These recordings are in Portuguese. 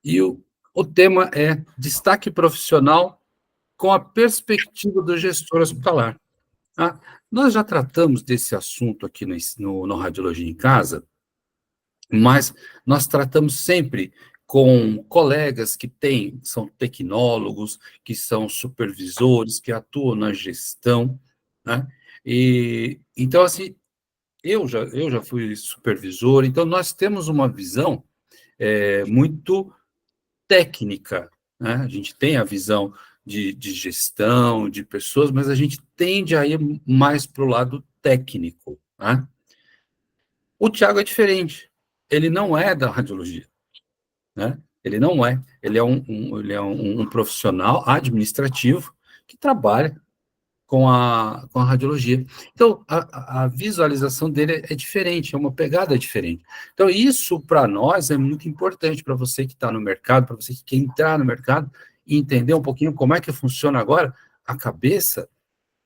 E o tema é destaque profissional com a perspectiva do gestor hospitalar. Ah, nós já tratamos desse assunto aqui no Radiologia em Casa, mas nós tratamos sempre com colegas que são tecnólogos, que são supervisores, que atuam na gestão, né? E, então, assim, eu já fui supervisor, então nós temos uma visão muito técnica, né? A gente tem a visão de gestão, de pessoas, mas a gente tende a ir mais para o lado técnico, né? O Tiago é diferente, ele não é da radiologia, né? Ele não é, ele é um profissional administrativo que trabalha com a radiologia. Então, a visualização dele é diferente, é uma pegada diferente. Então, isso para nós é muito importante, para você que está no mercado, para você que quer entrar no mercado e entender um pouquinho como é que funciona agora a cabeça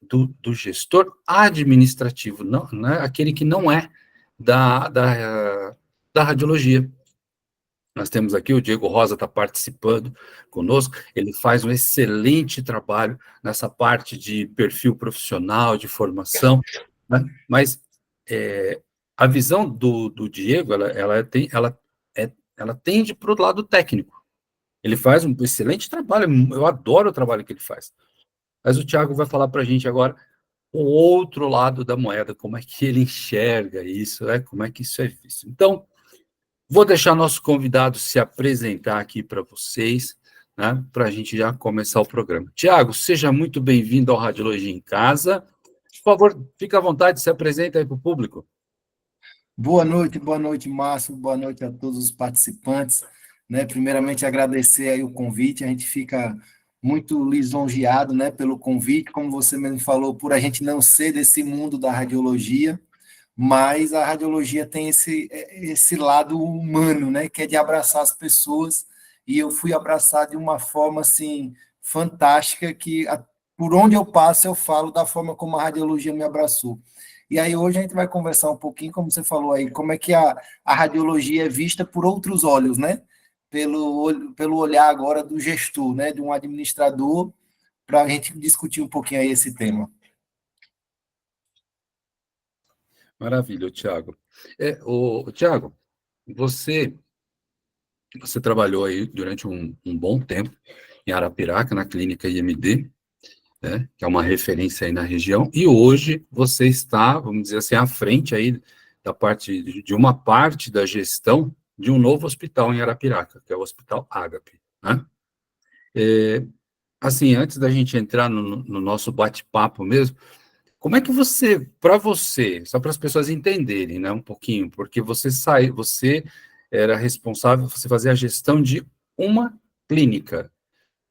do gestor administrativo, não, né, aquele que não é da radiologia. Nós temos aqui o Diego Rosa está participando conosco, ele faz um excelente trabalho nessa parte de perfil profissional, de formação, né? Mas a visão do Diego, ela tende para o lado técnico. Ele faz um excelente trabalho, eu adoro o trabalho que ele faz. Mas o Tiago vai falar para a gente agora o outro lado da moeda, como é que ele enxerga isso, né? Como é que isso é visto. Então, vou deixar nosso convidado se apresentar aqui para vocês, né, para a gente já começar o programa. Tiago, seja muito bem-vindo ao Radiologia em Casa. Por favor, fique à vontade, se apresenta aí para o público. Boa noite, Márcio, boa noite a todos os participantes, né? Primeiramente, agradecer aí o convite, a gente fica muito lisonjeado, né, pelo convite, como você mesmo falou, por a gente não ser desse mundo da radiologia, mas a radiologia tem esse lado humano, né, que é de abraçar as pessoas, e eu fui abraçado de uma forma, assim, fantástica, por onde eu passo, eu falo da forma como a radiologia me abraçou. E aí hoje a gente vai conversar um pouquinho, como você falou aí, como é que a radiologia é vista por outros olhos, né? Pelo olhar agora do gestor, né? De um administrador, para a gente discutir um pouquinho aí esse tema. Maravilha, Tiago. Tiago, você, você trabalhou aí durante um bom tempo em Arapiraca, na clínica IMD, né, que é uma referência aí na região, e hoje você está, vamos dizer assim, à frente aí da parte de uma parte da gestão de um novo hospital em Arapiraca, que é o Hospital Ágape, né? Assim, antes da gente entrar no nosso bate-papo mesmo, como é que para você, só para as pessoas entenderem, né, um pouquinho, porque você era responsável, você fazia a gestão de uma clínica,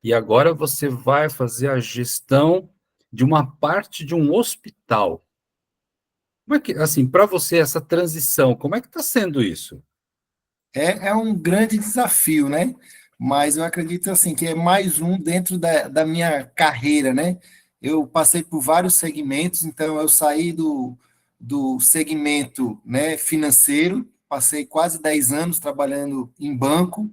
e agora você vai fazer a gestão de uma parte de um hospital. Como é que, assim, para você, essa transição, como é que está sendo isso? É um grande desafio, né? Mas eu acredito assim que é mais um dentro da minha carreira, né? Eu passei por vários segmentos, então eu saí do segmento, né, financeiro, passei quase 10 anos trabalhando em banco,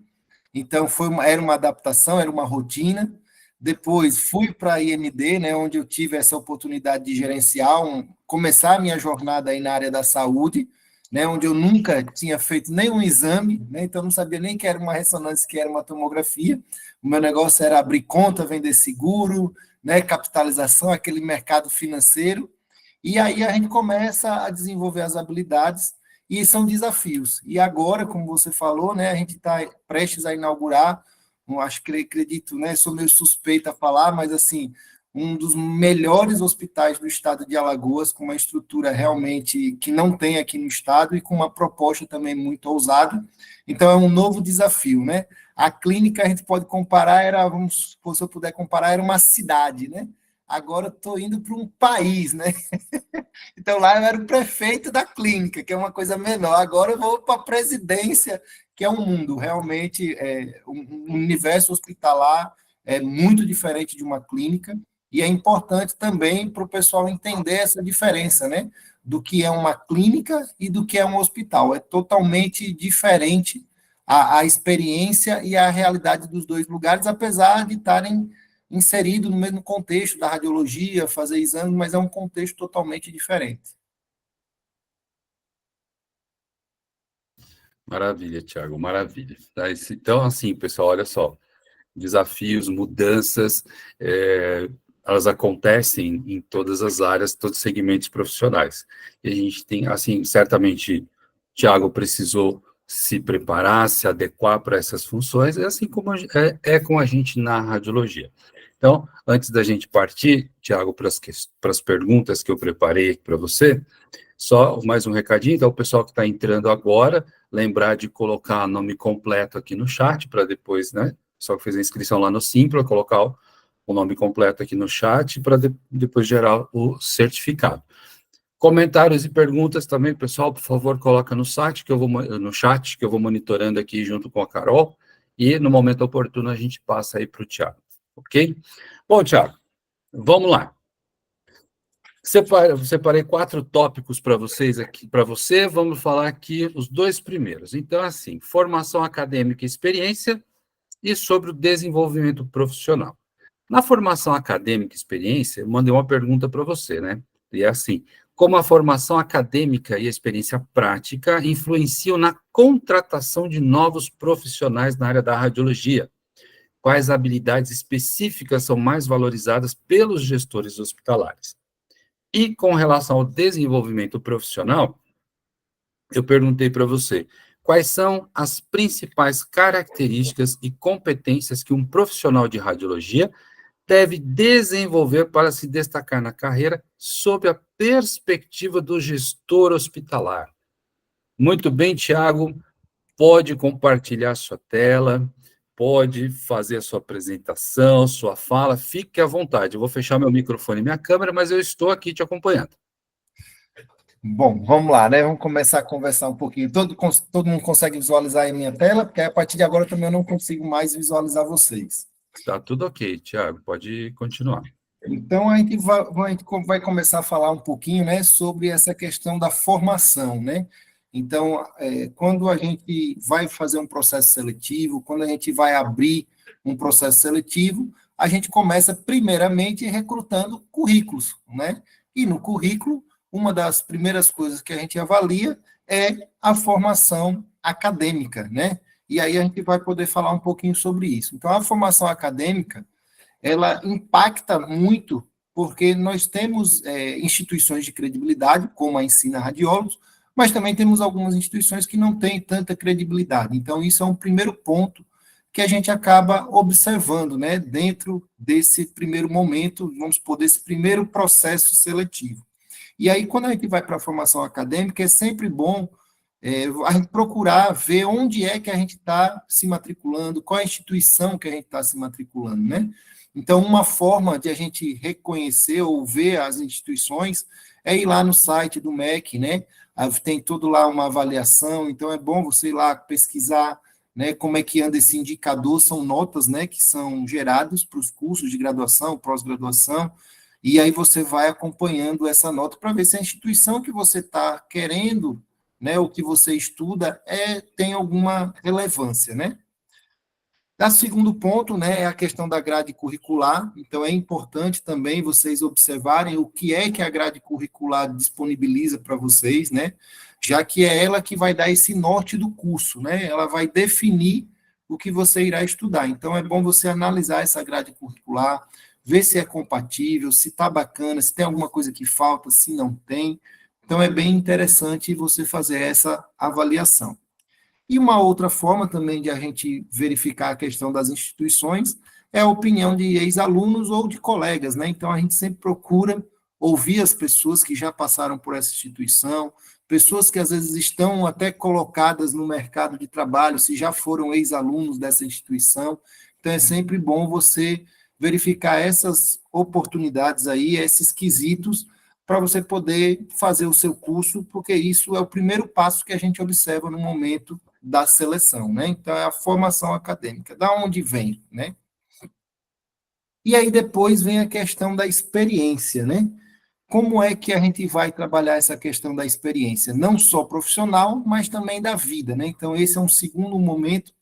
então era uma adaptação, era uma rotina. Depois fui para a IMD, né, onde eu tive essa oportunidade de gerenciar, começar a minha jornada aí na área da saúde, né, onde eu nunca tinha feito nenhum exame, né, então não sabia nem que era uma ressonância, que era uma tomografia. O meu negócio era abrir conta, vender seguro, né, capitalização, aquele mercado financeiro. E aí a gente começa a desenvolver as habilidades e são desafios. E agora, como você falou, né, a gente está prestes a inaugurar, acho que acredito, né, sou meio suspeita a falar, mas assim, um dos melhores hospitais do estado de Alagoas, com uma estrutura realmente que não tem aqui no estado e com uma proposta também muito ousada. Então, é um novo desafio, né? A clínica a gente pode comparar, se eu puder comparar, era uma cidade, né? Agora estou indo para um país, né? Então lá eu era o prefeito da clínica, que é uma coisa menor. Agora eu vou para a presidência, que é um mundo realmente, um universo hospitalar é muito diferente de uma clínica, e é importante também para o pessoal entender essa diferença, né? Do que é uma clínica e do que é um hospital. É totalmente diferente a experiência e a realidade dos dois lugares, apesar de estarem inseridos no mesmo contexto da radiologia, fazer exames, mas é um contexto totalmente diferente. Maravilha, Tiago, maravilha. Tá, então, assim, pessoal, olha só, desafios, mudanças, elas acontecem em todas as áreas, todos os segmentos profissionais. E a gente tem, assim, certamente, Tiago precisou se preparar, se adequar para essas funções, e assim como é com a gente na radiologia. Então, antes da gente partir, Tiago, para as perguntas que eu preparei aqui para você, só mais um recadinho, então, o pessoal que está entrando agora, lembrar de colocar o nome completo aqui no chat, para depois, né, só que fez a inscrição lá no Simpla, colocar o nome completo aqui no chat, para depois gerar o certificado. Comentários e perguntas também, pessoal, por favor, coloca no site, no chat, que eu vou monitorando aqui junto com a Carol, e no momento oportuno a gente passa aí para o Tiago, ok? Bom, Tiago, vamos lá. Separei 4 tópicos para vocês aqui, para você, vamos falar aqui os 2 primeiros. Então, assim, formação acadêmica e experiência e sobre o desenvolvimento profissional. Na formação acadêmica e experiência, eu mandei uma pergunta para você, né? E é assim, como a formação acadêmica e a experiência prática influenciam na contratação de novos profissionais na área da radiologia? Quais habilidades específicas são mais valorizadas pelos gestores hospitalares? E com relação ao desenvolvimento profissional, eu perguntei para você, quais são as principais características e competências que um profissional de radiologia deve desenvolver para se destacar na carreira sob a perspectiva do gestor hospitalar? Muito bem, Tiago, pode compartilhar sua tela, pode fazer a sua apresentação, sua fala, fique à vontade. Eu vou fechar meu microfone e minha câmera, mas eu estou aqui te acompanhando. Bom, vamos lá, né? Vamos começar a conversar um pouquinho. Todo mundo consegue visualizar aí a minha tela? Porque a partir de agora também eu não consigo mais visualizar vocês. Tá tudo ok, Tiago, pode continuar. Então, a gente vai começar a falar um pouquinho, né, sobre essa questão da formação, né? Então, quando a gente vai fazer um processo seletivo, quando a gente vai abrir um processo seletivo, a gente começa primeiramente recrutando currículos, né? E no currículo, uma das primeiras coisas que a gente avalia é a formação acadêmica, né? E aí a gente vai poder falar um pouquinho sobre isso. Então, a formação acadêmica, ela impacta muito, porque nós temos instituições de credibilidade, como a Ensina Radiólogos, mas também temos algumas instituições que não têm tanta credibilidade. Então, isso é um primeiro ponto que a gente acaba observando, né, dentro desse primeiro momento, vamos supor, desse primeiro processo seletivo. E aí, quando a gente vai para a formação acadêmica, é sempre bom a gente procurar ver onde é que a gente está se matriculando, qual a instituição que a gente está se matriculando, né? Então, uma forma de a gente reconhecer ou ver as instituições é ir lá no site do MEC, né? Tem tudo lá uma avaliação, então é bom você ir lá pesquisar, né, como é que anda esse indicador, são notas, né, que são geradas para os cursos de graduação, pós-graduação, e aí você vai acompanhando essa nota para ver se a instituição que você está querendo, né, o que você estuda, tem alguma relevância, né? O segundo ponto, né, é a questão da grade curricular. Então, é importante também vocês observarem o que é que a grade curricular disponibiliza para vocês, né, já que é ela que vai dar esse norte do curso, né, ela vai definir o que você irá estudar. Então, é bom você analisar essa grade curricular, ver se é compatível, se está bacana, se tem alguma coisa que falta, se não tem. Então, é bem interessante você fazer essa avaliação. E uma outra forma também de a gente verificar a questão das instituições é a opinião de ex-alunos ou de colegas, né? Então, a gente sempre procura ouvir as pessoas que já passaram por essa instituição, pessoas que às vezes estão até colocadas no mercado de trabalho, se já foram ex-alunos dessa instituição. Então, é sempre bom você verificar essas oportunidades aí, esses quesitos, para você poder fazer o seu curso, porque isso é o primeiro passo que a gente observa no momento da seleção, né? Então, é a formação acadêmica. Da onde vem, né? E aí depois vem a questão da experiência, né? como é que a gente vai trabalhar essa questão da experiência? Não só profissional, mas também da vida, né? Então, esse é um segundo momento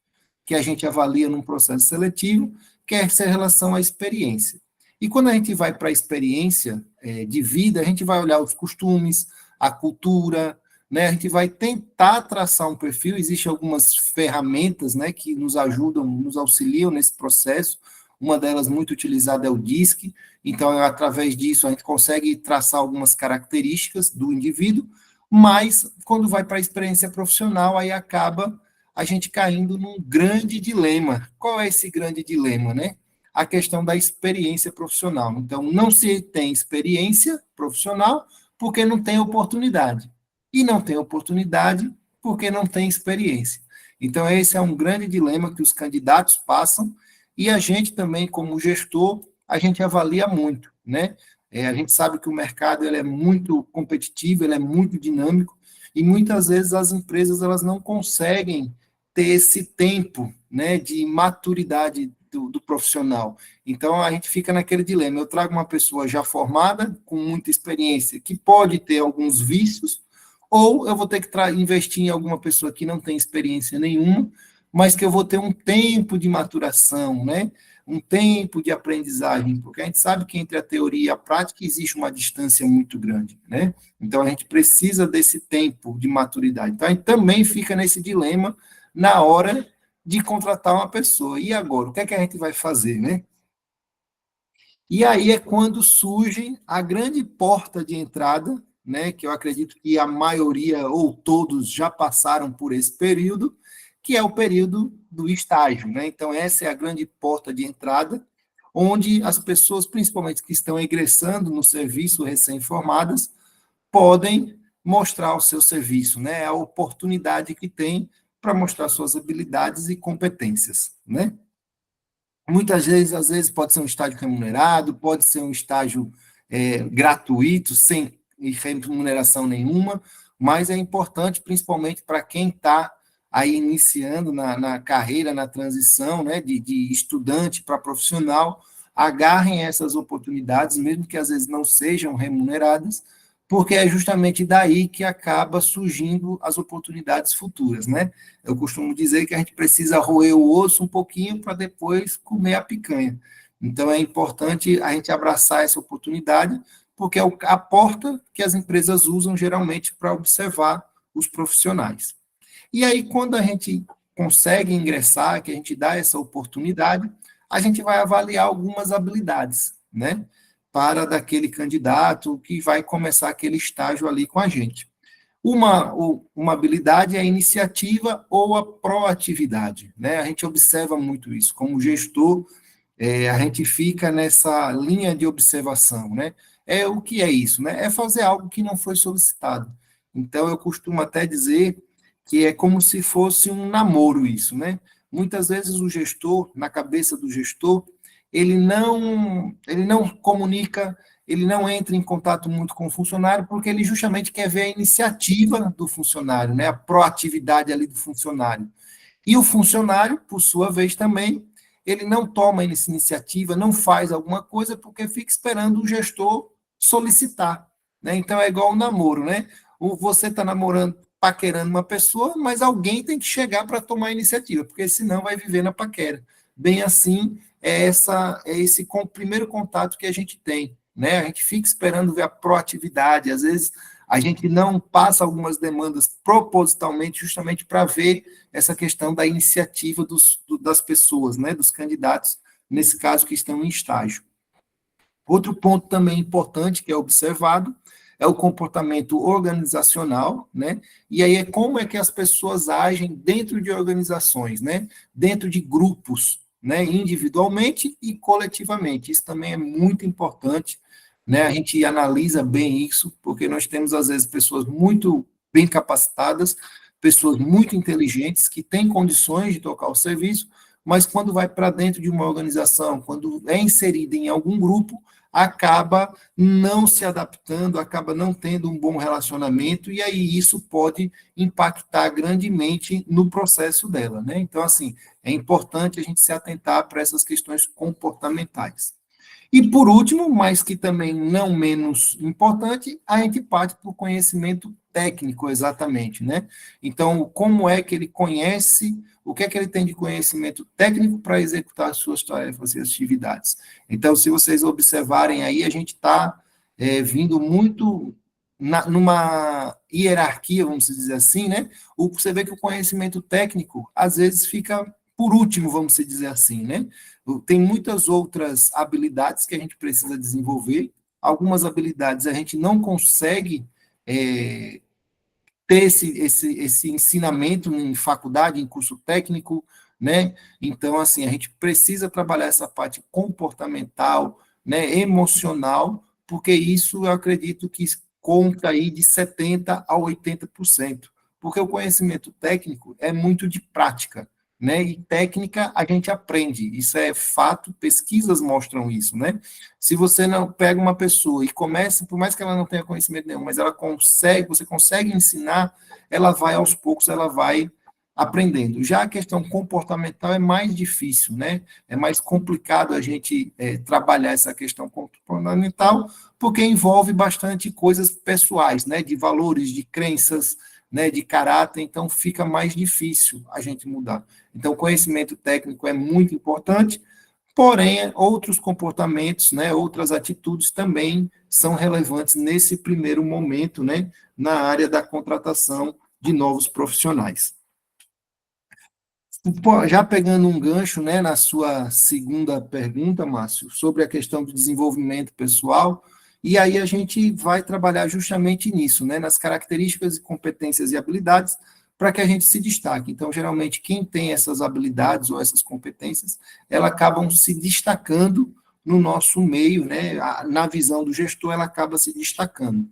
que a gente avalia num processo seletivo, que é essa relação à experiência. E quando a gente vai para a experiência de vida, a gente vai olhar os costumes, a cultura, né? A gente vai tentar traçar um perfil, existem algumas ferramentas, né, que nos ajudam, nos auxiliam nesse processo, uma delas muito utilizada é o DISC, então, através disso, a gente consegue traçar algumas características do indivíduo, mas, quando vai para a experiência profissional, aí acaba a gente caindo num grande dilema. Qual é esse grande dilema, né? A questão da experiência profissional. Então, não se tem experiência profissional porque não tem oportunidade. E não tem oportunidade porque não tem experiência. Então, esse é um grande dilema que os candidatos passam e a gente também, como gestor, a gente avalia muito, né? A gente sabe que o mercado ele é muito competitivo, ele é muito dinâmico, e muitas vezes as empresas elas não conseguem ter esse tempo, né, de maturidade do profissional. Então, a gente fica naquele dilema. Eu trago uma pessoa já formada, com muita experiência, que pode ter alguns vícios, ou eu vou ter que investir em alguma pessoa que não tem experiência nenhuma, mas que eu vou ter um tempo de maturação, né? Um tempo de aprendizagem, porque a gente sabe que entre a teoria e a prática existe uma distância muito grande, né? Então, a gente precisa desse tempo de maturidade. Então, a gente também fica nesse dilema na hora de contratar uma pessoa. E agora, o que é que a gente vai fazer, né? E aí é quando surge a grande porta de entrada, né, que eu acredito que a maioria ou todos já passaram por esse período, que é o período do estágio, né? Então essa é a grande porta de entrada, onde as pessoas, principalmente que estão ingressando no serviço recém-formadas, podem mostrar o seu serviço, né? É a oportunidade que tem para mostrar suas habilidades e competências, né? Muitas vezes, às vezes, pode ser um estágio remunerado, pode ser um estágio gratuito, sem remuneração nenhuma, mas é importante, principalmente para quem está aí iniciando na carreira, na transição, né, de estudante para profissional, agarrem essas oportunidades, mesmo que às vezes não sejam remuneradas, porque é justamente daí que acaba surgindo as oportunidades futuras, né? Eu costumo dizer que a gente precisa roer o osso um pouquinho para depois comer a picanha. Então, é importante a gente abraçar essa oportunidade, porque é a porta que as empresas usam geralmente para observar os profissionais. E aí, quando a gente consegue ingressar, que a gente dá essa oportunidade, a gente vai avaliar algumas habilidades, né? Para daquele candidato que vai começar aquele estágio ali com a gente. Uma habilidade é a iniciativa ou a proatividade, né? A gente observa muito isso. Como gestor, a gente fica nessa linha de observação, né? O que é isso, né? É fazer algo que não foi solicitado. Então, eu costumo até dizer que é como se fosse um namoro isso, né? Muitas vezes o gestor, na cabeça do gestor, ele não comunica, ele não entra em contato muito com o funcionário, porque ele justamente quer ver a iniciativa do funcionário, né? A proatividade ali do funcionário. E o funcionário, por sua vez também, ele não toma essa iniciativa, não faz alguma coisa, porque fica esperando o gestor solicitar, né? Então, é igual um namoro, né? Você está namorando, paquerando uma pessoa, mas alguém tem que chegar para tomar a iniciativa, porque senão vai viver na paquera. Bem assim, esse primeiro contato que a gente tem, né? A gente fica esperando ver a proatividade, às vezes a gente não passa algumas demandas propositalmente, justamente para ver essa questão da iniciativa das pessoas, né? Dos candidatos, nesse caso que estão em estágio. Outro ponto também importante que é observado é o comportamento organizacional, né? E aí é como é que as pessoas agem dentro de organizações, né? Dentro de grupos, né? Individualmente e coletivamente. Isso também é muito importante, né? A gente analisa bem isso, porque nós temos às vezes pessoas muito bem capacitadas, pessoas muito inteligentes que têm condições de tocar o serviço, mas quando vai para dentro de uma organização, quando é inserida em algum grupo, acaba não se adaptando, acaba não tendo um bom relacionamento, e aí isso pode impactar grandemente no processo dela, né? Então, assim, é importante a gente se atentar para essas questões comportamentais. E, por último, mas que também não menos importante, a gente parte para o conhecimento técnico, exatamente, né? Então, como é que ele conhece, o que é que ele tem de conhecimento técnico para executar as suas tarefas e atividades. Então, se vocês observarem aí, a gente está vindo muito numa hierarquia, vamos dizer assim, né? Você vê que o conhecimento técnico, às vezes, fica por último, vamos dizer assim, né? Tem muitas outras habilidades que a gente precisa desenvolver, algumas habilidades a gente não consegue ter esse ensinamento em faculdade, em curso técnico, né? Então, assim, a gente precisa trabalhar essa parte comportamental, né, emocional, porque isso eu acredito que conta aí de 70% a 80%, porque o conhecimento técnico é muito de prática, né? E técnica a gente aprende, isso é fato, pesquisas mostram isso, né? Se você não pega uma pessoa e começa, por mais que ela não tenha conhecimento nenhum, mas ela consegue, você consegue ensinar, ela vai aos poucos, ela vai aprendendo. Já a questão comportamental é mais difícil, né? É mais complicado a gente trabalhar essa questão comportamental, porque envolve bastante coisas pessoais, né? De valores, de crenças, né? De caráter, então fica mais difícil a gente mudar. Então, o conhecimento técnico é muito importante, porém, outros comportamentos, né, outras atitudes também são relevantes nesse primeiro momento, né, na área da contratação de novos profissionais. Já pegando um gancho, né, na sua segunda pergunta, Márcio, sobre a questão do desenvolvimento pessoal, e aí a gente vai trabalhar justamente nisso, né, nas características e competências e habilidades para que a gente se destaque. Então, geralmente, quem tem essas habilidades ou essas competências, elas acabam se destacando no nosso meio, né, na visão do gestor, ela acaba se destacando.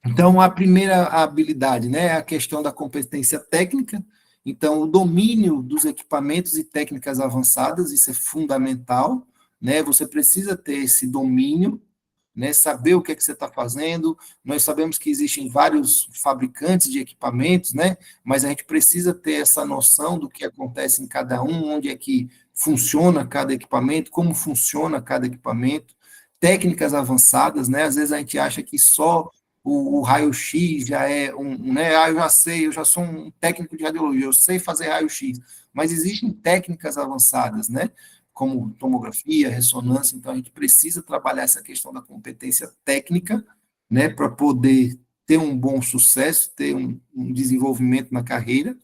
Então, a primeira habilidade, né, é a questão da competência técnica. Então, o domínio dos equipamentos e técnicas avançadas, isso é fundamental, né? Você precisa ter esse domínio, né? Saber o que é que você está fazendo. Nós sabemos que existem vários fabricantes de equipamentos, né? Mas a gente precisa ter essa noção do que acontece em cada um, onde é que funciona cada equipamento, como funciona cada equipamento, técnicas avançadas, né? Às vezes a gente acha que só o raio-x já é né? Eu já sei, eu já sou um técnico de radiologia, eu sei fazer raio-x, mas existem técnicas avançadas, né? Como tomografia, ressonância, então a gente precisa trabalhar essa questão da competência técnica, né? Para poder ter um bom sucesso, ter um desenvolvimento na carreira.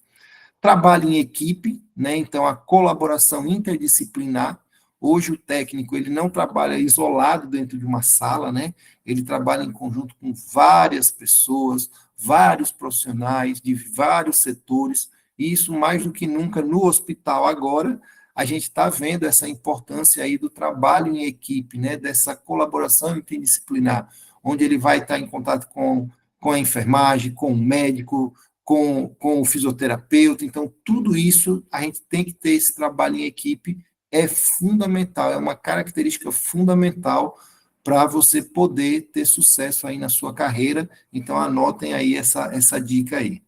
Trabalho em equipe, né? Então a colaboração interdisciplinar. Hoje o técnico ele não trabalha isolado dentro de uma sala, né? Ele trabalha em conjunto com várias pessoas, vários profissionais de vários setores, e isso mais do que nunca no hospital agora, a gente está vendo essa importância aí do trabalho em equipe, né? Dessa colaboração interdisciplinar, onde ele vai estar em contato com a enfermagem, com o médico, com o fisioterapeuta, então tudo isso a gente tem que ter esse trabalho em equipe, é fundamental, é uma característica fundamental para você poder ter sucesso aí na sua carreira, então anotem aí essa dica aí.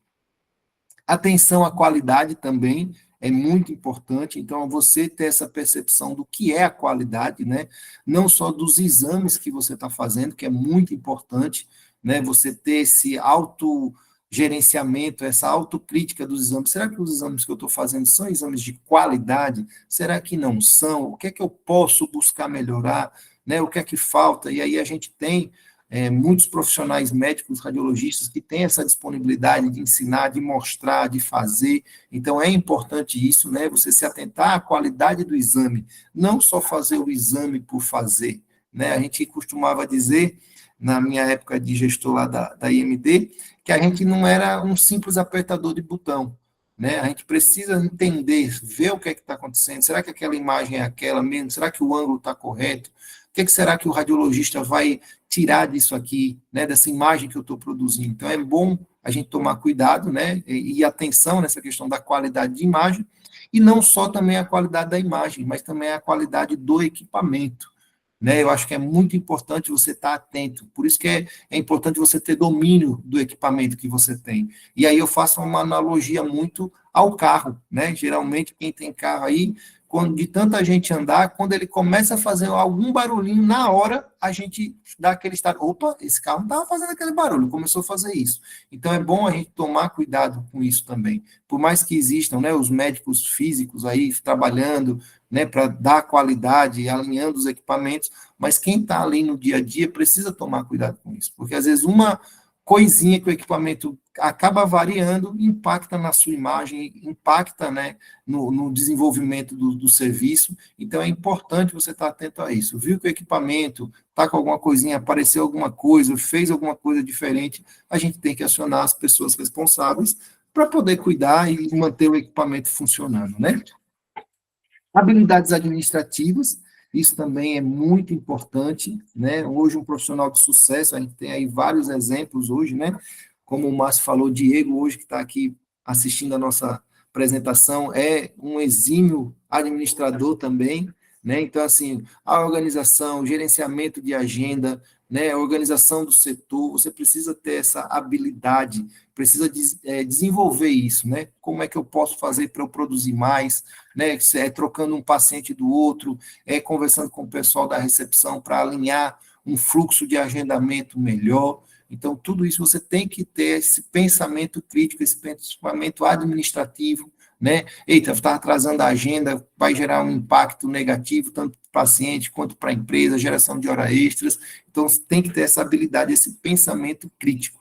Atenção à qualidade também é muito importante, então você ter essa percepção do que é a qualidade, né? Não só dos exames que você está fazendo, que é muito importante, né? Você ter esse autogerenciamento, essa autocrítica dos exames. Será que os exames que eu estou fazendo são exames de qualidade? Será que não são? O que é que eu posso buscar melhorar? Né? O que é que falta? E aí a gente tem muitos profissionais médicos, radiologistas, que têm essa disponibilidade de ensinar, de mostrar, de fazer. Então, é importante isso, né? Você se atentar à qualidade do exame, não só fazer o exame por fazer, né? A gente costumava dizer, na minha época de gestor lá da IMD, que a gente não era um simples apertador de botão, né? A gente precisa entender, ver o que é que está acontecendo. Será que aquela imagem é aquela mesmo? Será que o ângulo está correto? O que será que o radiologista vai tirar disso aqui, né, dessa imagem que eu estou produzindo? Então, é bom a gente tomar cuidado, né, e atenção nessa questão da qualidade de imagem, e não só também a qualidade da imagem, mas também a qualidade do equipamento, né? Eu acho que é muito importante você estar atento, por isso que é importante você ter domínio do equipamento que você tem. E aí eu faço uma analogia muito ao carro, né? Geralmente, quem tem carro aí, quando de tanta gente andar, quando ele começa a fazer algum barulhinho, na hora a gente dá aquele estado, opa, esse carro não estava fazendo aquele barulho, começou a fazer isso. Então é bom a gente tomar cuidado com isso também. Por mais que existam, né, os médicos físicos aí trabalhando, né, para dar qualidade, alinhando os equipamentos, mas quem está ali no dia a dia precisa tomar cuidado com isso, porque às vezes uma coisinha que o equipamento acaba variando, impacta na sua imagem, impacta, né, no desenvolvimento do serviço. Então, é importante você estar atento a isso. Viu que o equipamento está com alguma coisinha, apareceu alguma coisa, fez alguma coisa diferente, a gente tem que acionar as pessoas responsáveis para poder cuidar e manter o equipamento funcionando, né? Habilidades administrativas, isso também é muito importante, né? Hoje, um profissional de sucesso, a gente tem aí vários exemplos hoje, né? Como o Márcio falou, Diego, hoje que está aqui assistindo a nossa apresentação, é um exímio administrador também, né? Então, assim, a organização, o gerenciamento de agenda, né? A organização do setor, você precisa ter essa habilidade, precisa desenvolver isso, né? Como é que eu posso fazer para eu produzir mais, né? Trocando um paciente do outro, conversando com o pessoal da recepção para alinhar um fluxo de agendamento melhor. Então, tudo isso você tem que ter esse pensamento crítico, esse pensamento administrativo, né? Eita, está atrasando a agenda, vai gerar um impacto negativo, tanto para o paciente quanto para a empresa, geração de horas extras. Então, você tem que ter essa habilidade, esse pensamento crítico.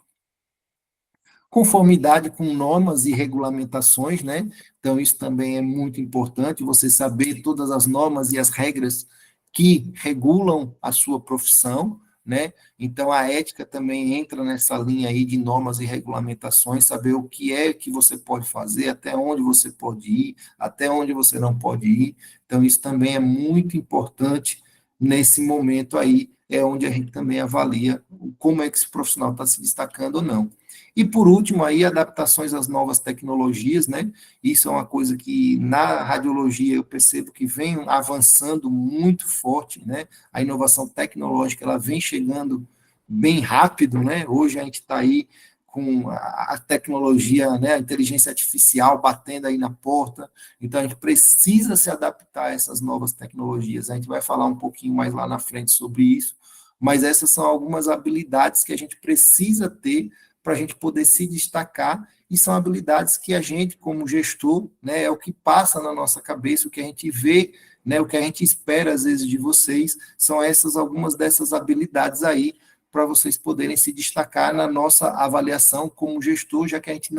Conformidade com normas e regulamentações, né? Então, isso também é muito importante, você saber todas as normas e as regras que regulam a sua profissão, né? Então, a ética também entra nessa linha aí de normas e regulamentações, saber o que é que você pode fazer, até onde você pode ir, até onde você não pode ir. Então, isso também é muito importante nesse momento aí, é onde a gente também avalia como é que esse profissional está se destacando ou não. E, por último, aí, adaptações às novas tecnologias, né? Isso é uma coisa que, na radiologia, eu percebo que vem avançando muito forte, né? A inovação tecnológica, ela vem chegando bem rápido, né? Hoje a gente está aí com a tecnologia, né? A inteligência artificial batendo aí na porta, então a gente precisa se adaptar a essas novas tecnologias. A gente vai falar um pouquinho mais lá na frente sobre isso, mas essas são algumas habilidades que a gente precisa ter para a gente poder se destacar, e são habilidades que a gente, como gestor, né, é o que passa na nossa cabeça, o que a gente vê, né, o que a gente espera, às vezes, de vocês, são algumas dessas habilidades aí, para vocês poderem se destacar na nossa avaliação como gestor, já que a gente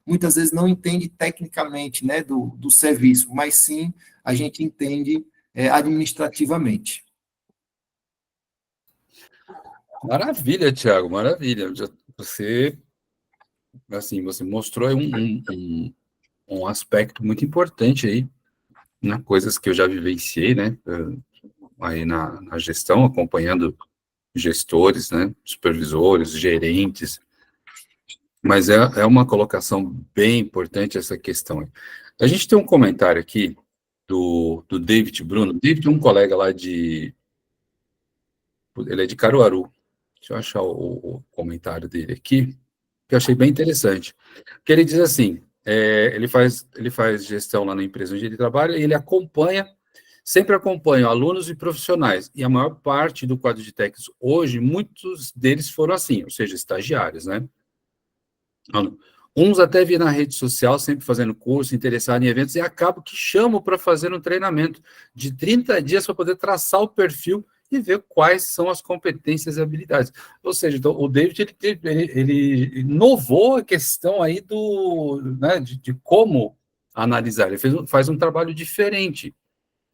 muitas vezes não entende tecnicamente, né, do serviço, mas sim a gente entende administrativamente. Maravilha, Thiago, maravilha. Você, assim, você mostrou aí um aspecto muito importante aí, né? Coisas que eu já vivenciei, né? Aí na gestão, acompanhando gestores, né? Supervisores, gerentes. Mas é uma colocação bem importante essa questão aí. A gente tem um comentário aqui do David Bruno. David é um colega lá ele é de Caruaru. Deixa eu achar o comentário dele aqui, que eu achei bem interessante. Que ele diz assim, ele faz gestão lá na empresa onde ele trabalha, e ele sempre acompanha alunos e profissionais, e a maior parte do quadro de técnicos hoje, muitos deles foram assim, ou seja, estagiários, né? Uns até vêm na rede social, sempre fazendo curso, interessados em eventos, e acabam que chamam para fazer um treinamento de 30 dias para poder traçar o perfil e ver quais são as competências e habilidades. Ou seja, então, o David ele inovou a questão aí né, de como analisar. Ele faz um trabalho diferente.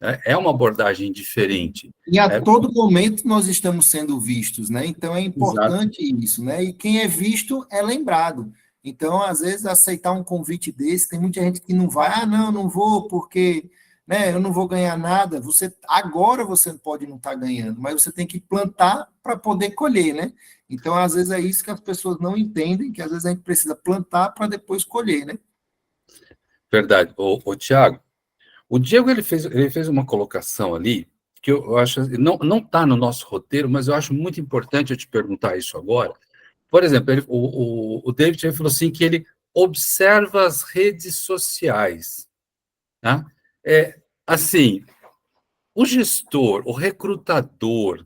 Né? É uma abordagem diferente. E a todo momento nós estamos sendo vistos, né? Então é importante Exato. isso, né? E quem é visto é lembrado. Então, às vezes, aceitar um convite desse, tem muita gente que não vai, não, não vou porque, né, eu não vou ganhar nada. Agora você pode não estar ganhando, mas você tem que plantar para poder colher, né? Então, às vezes, é isso que as pessoas não entendem, que às vezes a gente precisa plantar para depois colher, né? Verdade. O Thiago, o Diego ele fez uma colocação ali que eu acho não está no nosso roteiro, mas eu acho muito importante eu te perguntar isso agora. Por exemplo, o David ele falou assim que ele observa as redes sociais. Tá? Assim, o gestor, o recrutador,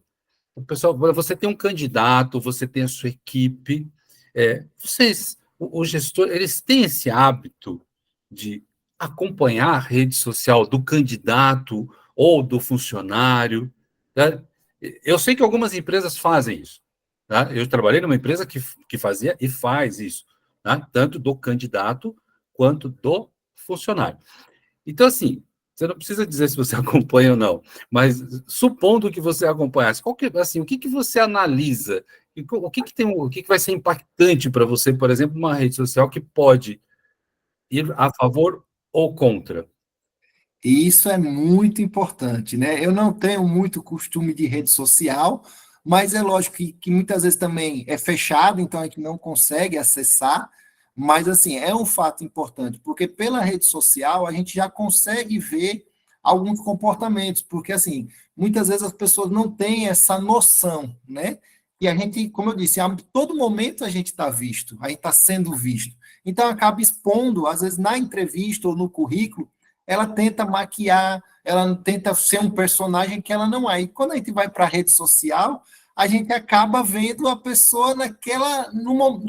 o pessoal, você tem um candidato, você tem a sua equipe, o gestor, eles têm esse hábito de acompanhar a rede social do candidato ou do funcionário. Tá? Eu sei que algumas empresas fazem isso. Tá? Eu trabalhei numa empresa que fazia e faz isso, tá? Tanto do candidato quanto do funcionário. Então, assim, você não precisa dizer se você acompanha ou não, mas supondo que você acompanhasse, assim, o que você analisa? O que vai ser impactante para você, por exemplo, uma rede social que pode ir a favor ou contra? E isso é muito importante, né? Eu não tenho muito costume de rede social, mas é lógico que muitas vezes também é fechado, então a gente não consegue acessar. Mas, assim, é um fato importante, porque pela rede social a gente já consegue ver alguns comportamentos, porque, assim, muitas vezes as pessoas não têm essa noção, né? E a gente, como eu disse, a todo momento a gente está visto, a gente está sendo visto. Então, acaba expondo, às vezes, na entrevista ou no currículo, ela tenta maquiar, ela tenta ser um personagem que ela não é. E quando a gente vai para a rede social, a gente acaba vendo a pessoa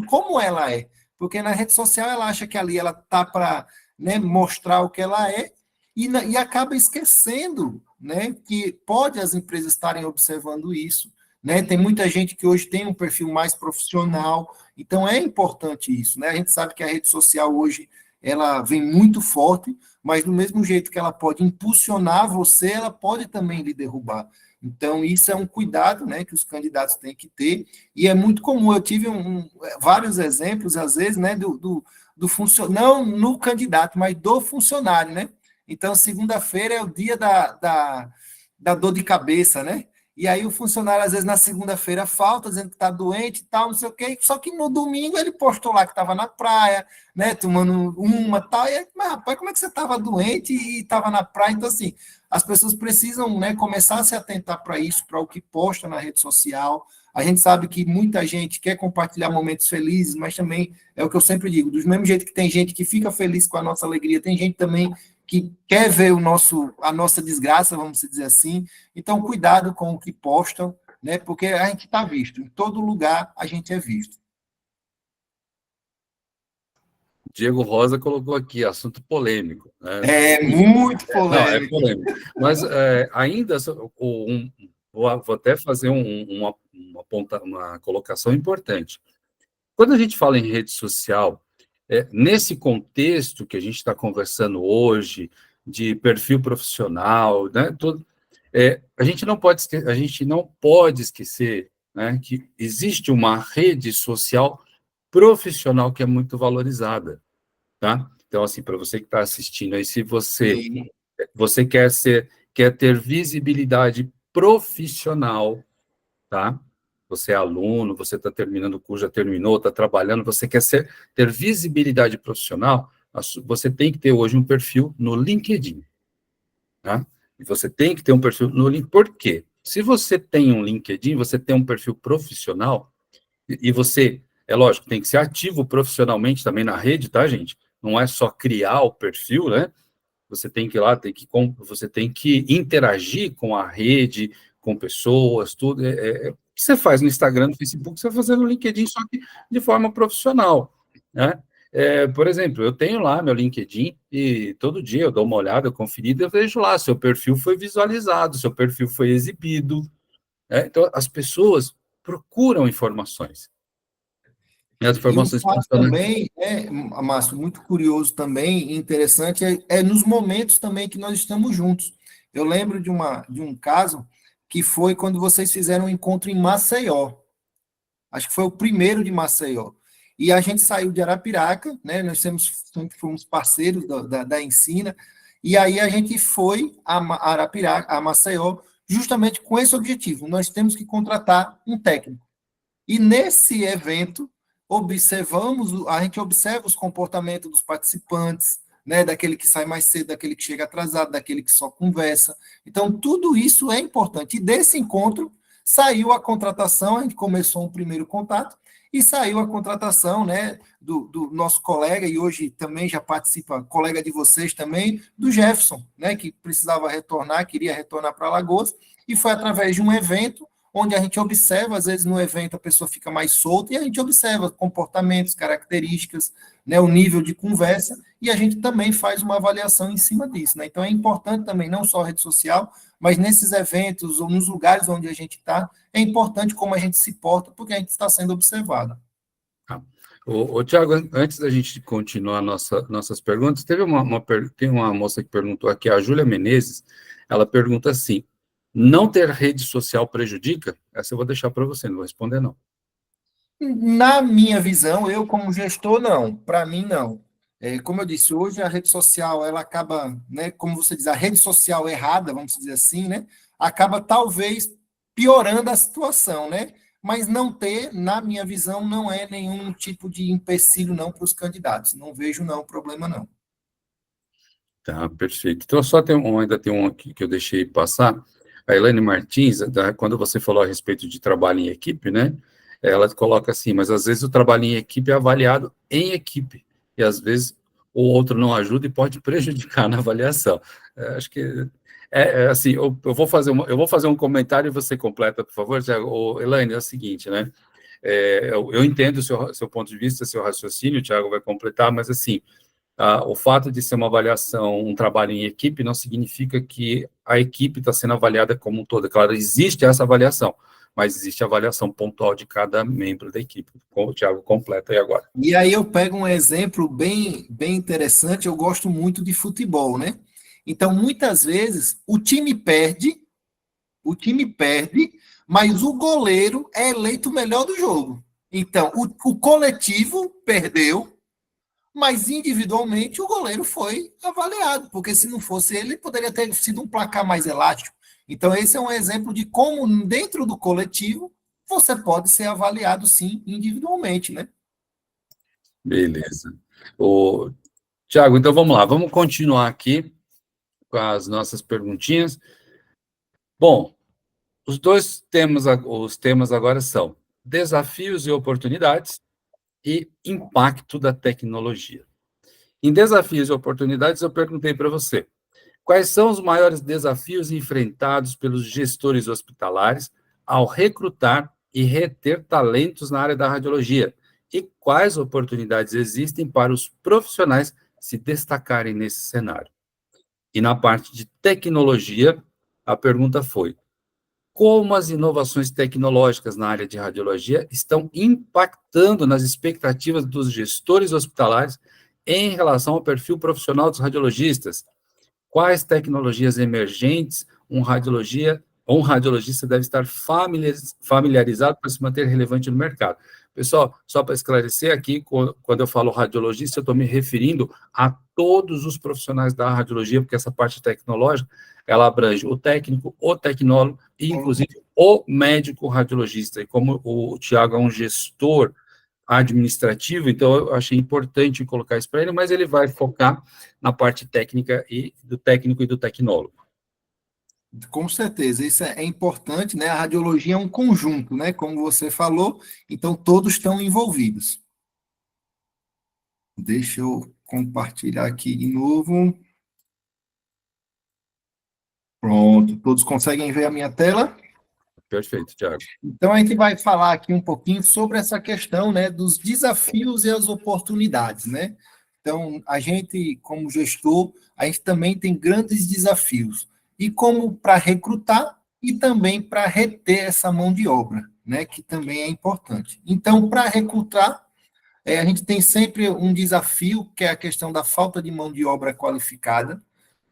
como ela é. Porque na rede social ela acha que ali ela tá para, né, mostrar o que ela é e acaba esquecendo, né, que pode as empresas estarem observando isso. Né? Tem muita gente que hoje tem um perfil mais profissional, então é importante isso. Né? A gente sabe que a rede social hoje ela vem muito forte, mas do mesmo jeito que ela pode impulsionar você, ela pode também lhe derrubar. Então, isso é um cuidado, né, que os candidatos têm que ter, e é muito comum. Eu tive vários exemplos, às vezes, né, do funcionário, não no candidato, mas do funcionário, né? Então, segunda-feira é o dia da dor de cabeça, né? E aí o funcionário, às vezes, na segunda-feira falta, dizendo que está doente e tal, não sei o quê, só que no domingo ele postou lá que estava na praia, né, tomando uma tal, e aí, mas rapaz, como é que você estava doente e estava na praia? Então, assim, as pessoas precisam, né, começar a se atentar para isso, para o que posta na rede social. A gente sabe que muita gente quer compartilhar momentos felizes, mas também é o que eu sempre digo, do mesmo jeito que tem gente que fica feliz com a nossa alegria, tem gente também que quer ver a nossa desgraça, vamos dizer assim. Então, cuidado com o que postam, né? Porque a gente está visto, em todo lugar a gente é visto. Diego Rosa colocou aqui, assunto polêmico. Né? É muito Não, é polêmico. polêmico. Mas ainda, vou até fazer uma colocação importante. Quando a gente fala em rede social, nesse contexto que a gente está conversando hoje, de perfil profissional, né, a gente não pode esquecer, né, que existe uma rede social profissional que é muito valorizada, tá? Então, assim, para você que está assistindo aí, se você quer ter visibilidade profissional, tá? Você é aluno, você está terminando o curso, já terminou, está trabalhando, você quer ter visibilidade profissional, você tem que ter hoje um perfil no LinkedIn, tá? E você tem que ter um perfil no LinkedIn. Por quê? Se você tem um LinkedIn, você tem um perfil profissional, e você, é lógico, tem que ser ativo profissionalmente também na rede, tá, gente? Não é só criar o perfil, né? Você tem que ir lá, você tem que interagir com a rede, com pessoas, tudo. O que você faz no Instagram, no Facebook, você vai fazer no LinkedIn, só que de forma profissional, né? Por exemplo, eu tenho lá meu LinkedIn e todo dia eu dou uma olhada, conferida, eu vejo lá, seu perfil foi visualizado, seu perfil foi exibido, né? Então, as pessoas procuram informações. E as E um informações fato estão, né? também, Márcio, muito curioso também, e interessante, é nos momentos também que nós estamos juntos. Eu lembro de um caso que foi quando vocês fizeram um encontro em Maceió. Acho que foi o primeiro de Maceió. E a gente saiu de Arapiraca, né? Nós sempre fomos parceiros da Ensina, e aí a gente foi a Arapiraca, a Maceió, justamente com esse objetivo. Nós temos que contratar um técnico. E nesse evento, a gente observa os comportamentos dos participantes, né, daquele que sai mais cedo, daquele que chega atrasado, daquele que só conversa. Então, tudo isso é importante. E desse encontro saiu a contratação, a gente começou um primeiro contato, e saiu a contratação, né, do nosso colega, e hoje também já participa, colega de vocês também, do Jefferson, né, que precisava retornar, queria retornar para Alagoas, e foi através de um evento onde a gente observa, às vezes no evento a pessoa fica mais solta, e a gente observa comportamentos, características, né, o nível de conversa, e a gente também faz uma avaliação em cima disso. Né? Então é importante também, não só a rede social, mas nesses eventos ou nos lugares onde a gente está, é importante como a gente se porta, porque a gente está sendo observado. Tiago, antes da gente continuar nossas perguntas, tem uma moça que perguntou aqui, a Júlia Menezes, ela pergunta assim, não ter rede social prejudica? Essa eu vou deixar para você, não vou responder não. Na minha visão, eu como gestor, não. Para mim, não. Como eu disse, hoje a rede social, ela acaba, né, como você diz, a rede social errada, vamos dizer assim, né, acaba talvez piorando a situação, né? Mas não ter, na minha visão, não é nenhum tipo de empecilho, não, para os candidatos. Não vejo, não, problema, não. Tá, perfeito. Então, ainda tem um aqui que eu deixei passar. A Elaine Martins, quando você falou a respeito de trabalho em equipe, né? Ela coloca assim, mas às vezes o trabalho em equipe é avaliado em equipe, e às vezes o outro não ajuda e pode prejudicar na avaliação. Acho que assim, eu vou fazer um comentário e você completa, por favor, Thiago. Elaine, é o seguinte, né? Eu entendo o seu ponto de vista, seu raciocínio, o Thiago vai completar, mas assim, o fato de ser uma avaliação, um trabalho em equipe, não significa que a equipe está sendo avaliada como um todo. Claro, existe essa avaliação, mas existe a avaliação pontual de cada membro da equipe. O Thiago completa aí agora. E aí eu pego um exemplo bem interessante, eu gosto muito de futebol, né? Então, muitas vezes, o time perde, mas o goleiro é eleito o melhor do jogo. Então, o coletivo perdeu, mas individualmente o goleiro foi avaliado, porque se não fosse ele, poderia ter sido um placar mais elástico. Então, esse é um exemplo de como, dentro do coletivo, você pode ser avaliado, sim, individualmente, né? Beleza. Thiago, então vamos lá, vamos continuar aqui com as nossas perguntinhas. Bom, os temas agora são desafios e oportunidades e impacto da tecnologia. Em desafios e oportunidades, eu perguntei para você, quais são os maiores desafios enfrentados pelos gestores hospitalares ao recrutar e reter talentos na área da radiologia? E quais oportunidades existem para os profissionais se destacarem nesse cenário? E na parte de tecnologia, a pergunta foi, como as inovações tecnológicas na área de radiologia estão impactando nas expectativas dos gestores hospitalares em relação ao perfil profissional dos radiologistas? Quais tecnologias emergentes um radiologista deve estar familiarizado para se manter relevante no mercado? Pessoal, só para esclarecer aqui, quando eu falo radiologista, eu estou me referindo a todos os profissionais da radiologia, porque essa parte tecnológica, ela abrange o técnico, o tecnólogo e, inclusive, o médico radiologista. E como o Tiago é um gestor administrativo, então eu achei importante colocar isso para ele, mas ele vai focar na parte técnica e do técnico e do tecnólogo. Com certeza, isso é importante, né? A radiologia é um conjunto, né? Como você falou, então todos estão envolvidos. Deixa eu compartilhar aqui de novo. Pronto, todos conseguem ver a minha tela? Perfeito, Tiago. Então, a gente vai falar aqui um pouquinho sobre essa questão, né, dos desafios e as oportunidades, né? Então, a gente, como gestor, a gente também tem grandes desafios. E como para recrutar e também para reter essa mão de obra, né, que também é importante. Então, para recrutar, a gente tem sempre um desafio, que é a questão da falta de mão de obra qualificada,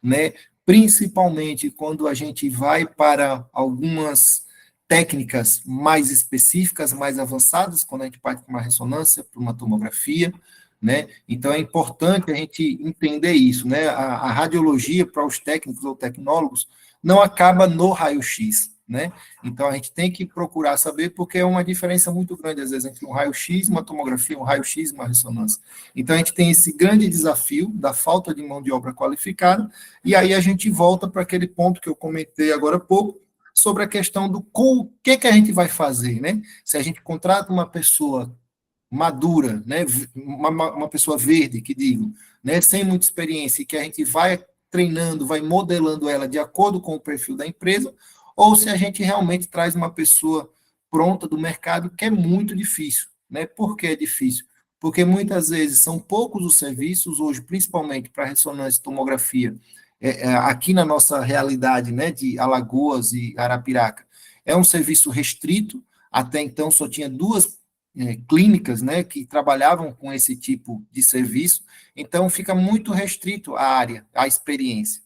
né? Principalmente quando a gente vai para algumas técnicas mais específicas, mais avançadas, quando a gente parte para uma ressonância, para uma tomografia, né? Então é importante a gente entender isso, né? A radiologia para os técnicos ou tecnólogos não acaba no raio-x, né? Então a gente tem que procurar saber, porque é uma diferença muito grande, às vezes, entre um raio-x, uma tomografia, um raio-x e uma ressonância. Então a gente tem esse grande desafio da falta de mão de obra qualificada, e aí a gente volta para aquele ponto que eu comentei agora há pouco, sobre a questão do o que a gente vai fazer, né? Se a gente contrata uma pessoa madura, né, uma pessoa verde, que digo, né, sem muita experiência, e que a gente vai treinando, vai modelando ela de acordo com o perfil da empresa, ou se a gente realmente traz uma pessoa pronta do mercado, que é muito difícil. Né? Por que é difícil? Porque muitas vezes são poucos os serviços, hoje, principalmente para ressonância e tomografia, aqui na nossa realidade, né, de Alagoas e Arapiraca, é um serviço restrito. Até então só tinha duas clínicas, né, que trabalhavam com esse tipo de serviço, então fica muito restrito a área, a experiência.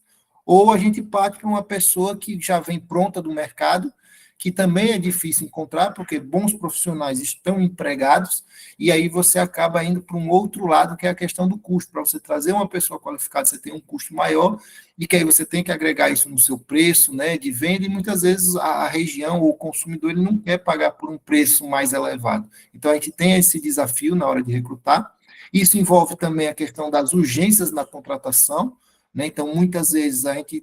Ou a gente parte para uma pessoa que já vem pronta do mercado, que também é difícil encontrar, porque bons profissionais estão empregados, e aí você acaba indo para um outro lado, que é a questão do custo. Para você trazer uma pessoa qualificada, você tem um custo maior, e que aí você tem que agregar isso no seu preço, né, de venda, e muitas vezes a região ou o consumidor ele não quer pagar por um preço mais elevado. Então, a gente tem esse desafio na hora de recrutar. Isso envolve também a questão das urgências na contratação, né? Então, muitas vezes a gente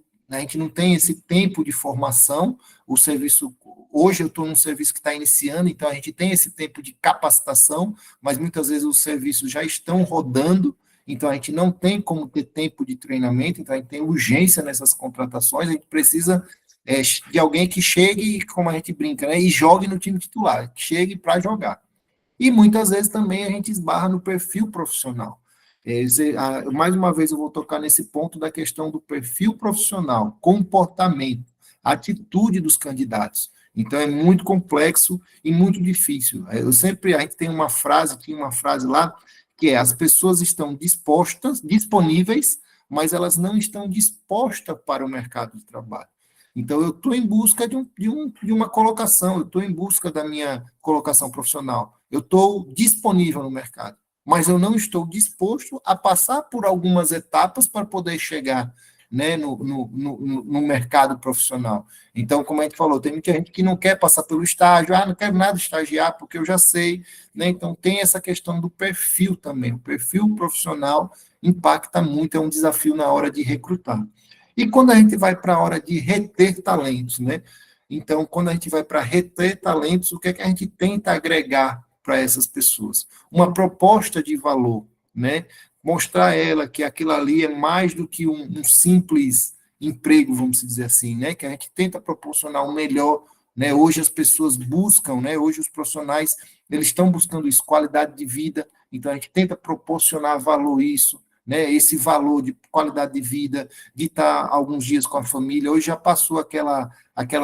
não tem esse tempo de formação, o serviço, hoje eu estou num serviço que está iniciando, então a gente tem esse tempo de capacitação, mas muitas vezes os serviços já estão rodando, então a gente não tem como ter tempo de treinamento, então a gente tem urgência nessas contratações, a gente precisa de alguém que chegue, como a gente brinca, né, e jogue no time titular, que chegue para jogar. E muitas vezes também a gente esbarra no perfil profissional. Mais uma vez eu vou tocar nesse ponto da questão do perfil profissional, comportamento, atitude dos candidatos. Então é muito complexo e muito difícil. A gente tem uma frase, tinha uma frase lá, que é: as pessoas estão dispostas, disponíveis, mas elas não estão dispostas para o mercado de trabalho. Então, eu estou em busca de uma colocação, eu estou em busca da minha colocação profissional, eu estou disponível no mercado, mas eu não estou disposto a passar por algumas etapas para poder chegar, né, no mercado profissional. Então, como a gente falou, tem muita gente que não quer passar pelo estágio, não quero nada estagiar, porque eu já sei, né? Então, tem essa questão do perfil também, o perfil profissional impacta muito, é um desafio na hora de recrutar. E quando a gente vai para a hora de reter talentos, né? Então, quando a gente vai para reter talentos, o que é que a gente tenta agregar para essas pessoas? Uma proposta de valor, né? Mostrar a ela que aquilo ali é mais do que um simples emprego, vamos dizer assim, né? Que a gente tenta proporcionar o melhor, né? Hoje as pessoas buscam, né? Hoje os profissionais, eles estão buscando isso, qualidade de vida, então a gente tenta proporcionar valor isso, né, esse valor de qualidade de vida, de estar alguns dias com a família. Hoje já passou aquela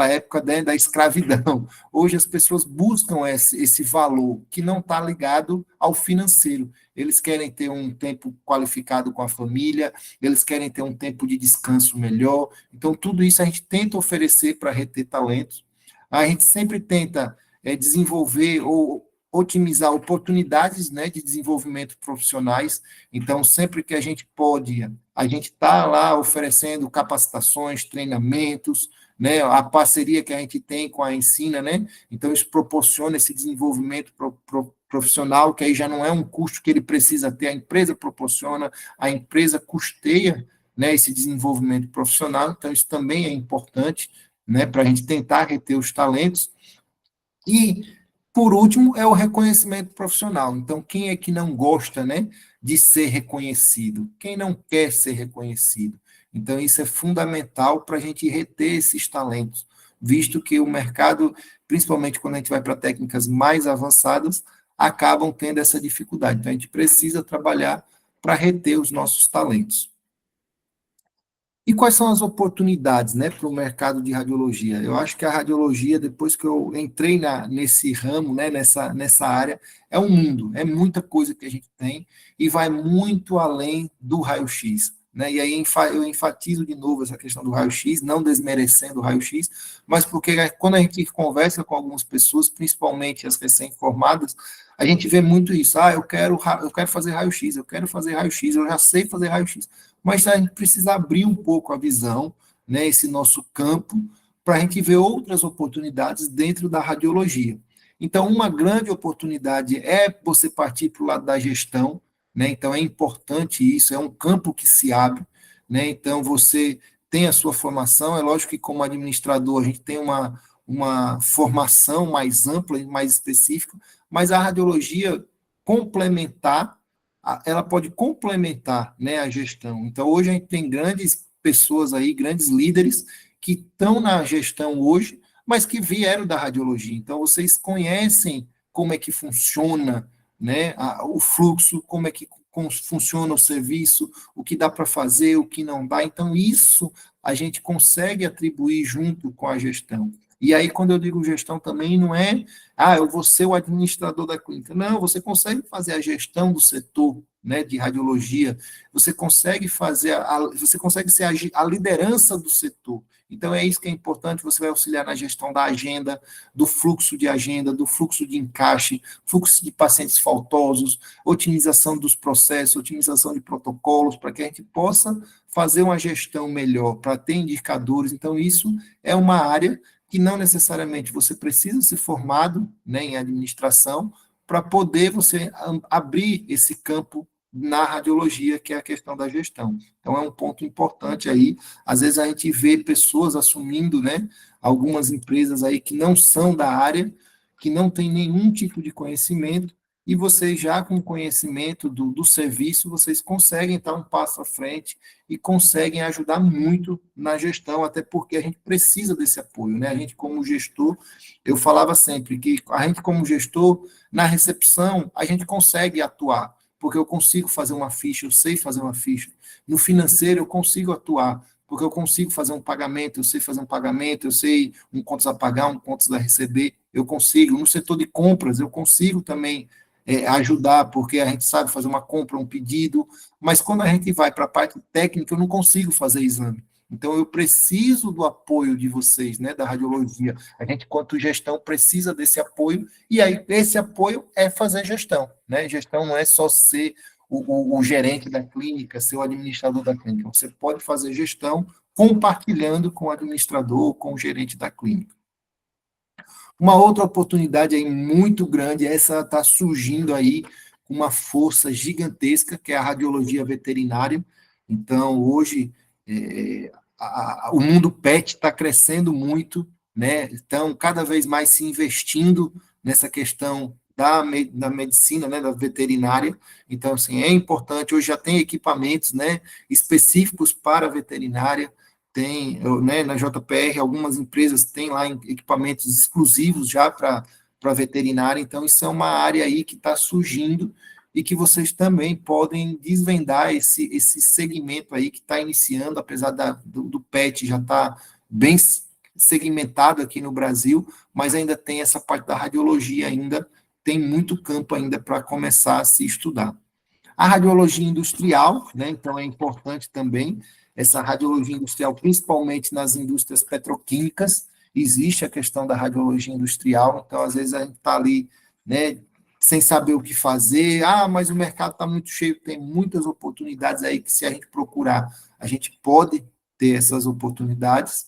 época, né, da escravidão. Hoje as pessoas buscam esse valor que não está ligado ao financeiro. Eles querem ter um tempo qualificado com a família, eles querem ter um tempo de descanso melhor. Então, tudo isso a gente tenta oferecer para reter talentos. A gente sempre tenta desenvolver ou otimizar oportunidades, né, de desenvolvimento profissionais. Então, sempre que a gente pode, a gente está lá oferecendo capacitações, treinamentos, né, a parceria que a gente tem com a Ensina, né, então isso proporciona esse desenvolvimento profissional, que aí já não é um custo que ele precisa ter, a empresa proporciona, a empresa custeia, né, esse desenvolvimento profissional, então isso também é importante, né, para a gente tentar reter os talentos. E por último, é o reconhecimento profissional. Então, quem é que não gosta, né, de ser reconhecido? Quem não quer ser reconhecido? Então, isso é fundamental para a gente reter esses talentos, visto que o mercado, principalmente quando a gente vai para técnicas mais avançadas, acabam tendo essa dificuldade. Então, a gente precisa trabalhar para reter os nossos talentos. E quais são as oportunidades, né, para o mercado de radiologia? Eu acho que a radiologia, depois que eu entrei nesse ramo, né, nessa área, é um mundo, é muita coisa que a gente tem e vai muito além do raio-x. Né? E aí eu enfatizo de novo essa questão do raio-x, não desmerecendo o raio-x, mas porque quando a gente conversa com algumas pessoas, principalmente as recém-formadas, a gente vê muito isso. Eu quero fazer raio-x, eu quero fazer raio-x, eu já sei fazer raio-x, mas a gente precisa abrir um pouco a visão, né, esse nosso campo, para a gente ver outras oportunidades dentro da radiologia. Então, uma grande oportunidade é você partir para o lado da gestão, né? Então, é importante isso, é um campo que se abre, né? Então, você tem a sua formação, é lógico que como administrador a gente tem uma formação mais ampla e mais específica, mas a radiologia, complementar, ela pode complementar, né, a gestão. Então, hoje a gente tem grandes pessoas aí, grandes líderes, que estão na gestão hoje, mas que vieram da radiologia. Então, vocês conhecem como é que funciona, né, o fluxo, como funciona o serviço, o que dá para fazer, o que não dá. Então, isso a gente consegue atribuir junto com a gestão. E aí, quando eu digo gestão também, não é, eu vou ser o administrador da clínica. Não, você consegue fazer a gestão do setor, né, de radiologia, você consegue fazer, você consegue ser a liderança do setor. Então, é isso que é importante, você vai auxiliar na gestão da agenda, do fluxo de agenda, do fluxo de encaixe, fluxo de pacientes faltosos, otimização dos processos, otimização de protocolos, para que a gente possa fazer uma gestão melhor, para ter indicadores. Então, isso é uma área que não necessariamente você precisa ser formado, né, em administração para poder você abrir esse campo na radiologia, que é a questão da gestão. Então, é um ponto importante aí. Às vezes a gente vê pessoas assumindo, né, algumas empresas aí que não são da área, que não têm nenhum tipo de conhecimento, e vocês já com conhecimento do serviço, vocês conseguem estar um passo à frente e conseguem ajudar muito na gestão, até porque a gente precisa desse apoio, né? A gente, como gestor, eu falava sempre que a gente, como gestor, na recepção, a gente consegue atuar, porque eu consigo fazer uma ficha, eu sei fazer uma ficha. No financeiro, eu consigo atuar, porque eu consigo fazer um pagamento, eu sei fazer um pagamento, eu sei um contas a pagar, um contas a receber, eu consigo. No setor de compras, eu consigo também ajudar, porque a gente sabe fazer uma compra, um pedido, mas quando a gente vai para a parte técnica, eu não consigo fazer exame. Então, eu preciso do apoio de vocês, né, da radiologia. A gente, quanto gestão, precisa desse apoio, e aí esse apoio é fazer gestão, né? Gestão não é só ser o gerente da clínica, ser o administrador da clínica. Você pode fazer gestão compartilhando com o administrador, com o gerente da clínica. Uma outra oportunidade aí muito grande, essa está surgindo aí com uma força gigantesca, que é a radiologia veterinária. Então, hoje, o mundo PET está crescendo muito, né? Então, cada vez mais se investindo nessa questão da medicina, né, da veterinária. Então, assim, é importante, hoje já tem equipamentos, né, específicos para a veterinária, tem, né, na JPR, algumas empresas têm lá equipamentos exclusivos já para veterinária, então isso é uma área aí que está surgindo e que vocês também podem desvendar esse segmento aí que está iniciando, apesar do PET já estar bem segmentado aqui no Brasil, mas ainda tem essa parte da radiologia ainda, tem muito campo ainda para começar a se estudar. A radiologia industrial, né, então é importante também, essa radiologia industrial, principalmente nas indústrias petroquímicas, existe a questão da radiologia industrial, então às vezes a gente está ali, né, sem saber o que fazer, mas o mercado está muito cheio, tem muitas oportunidades aí que se a gente procurar, a gente pode ter essas oportunidades.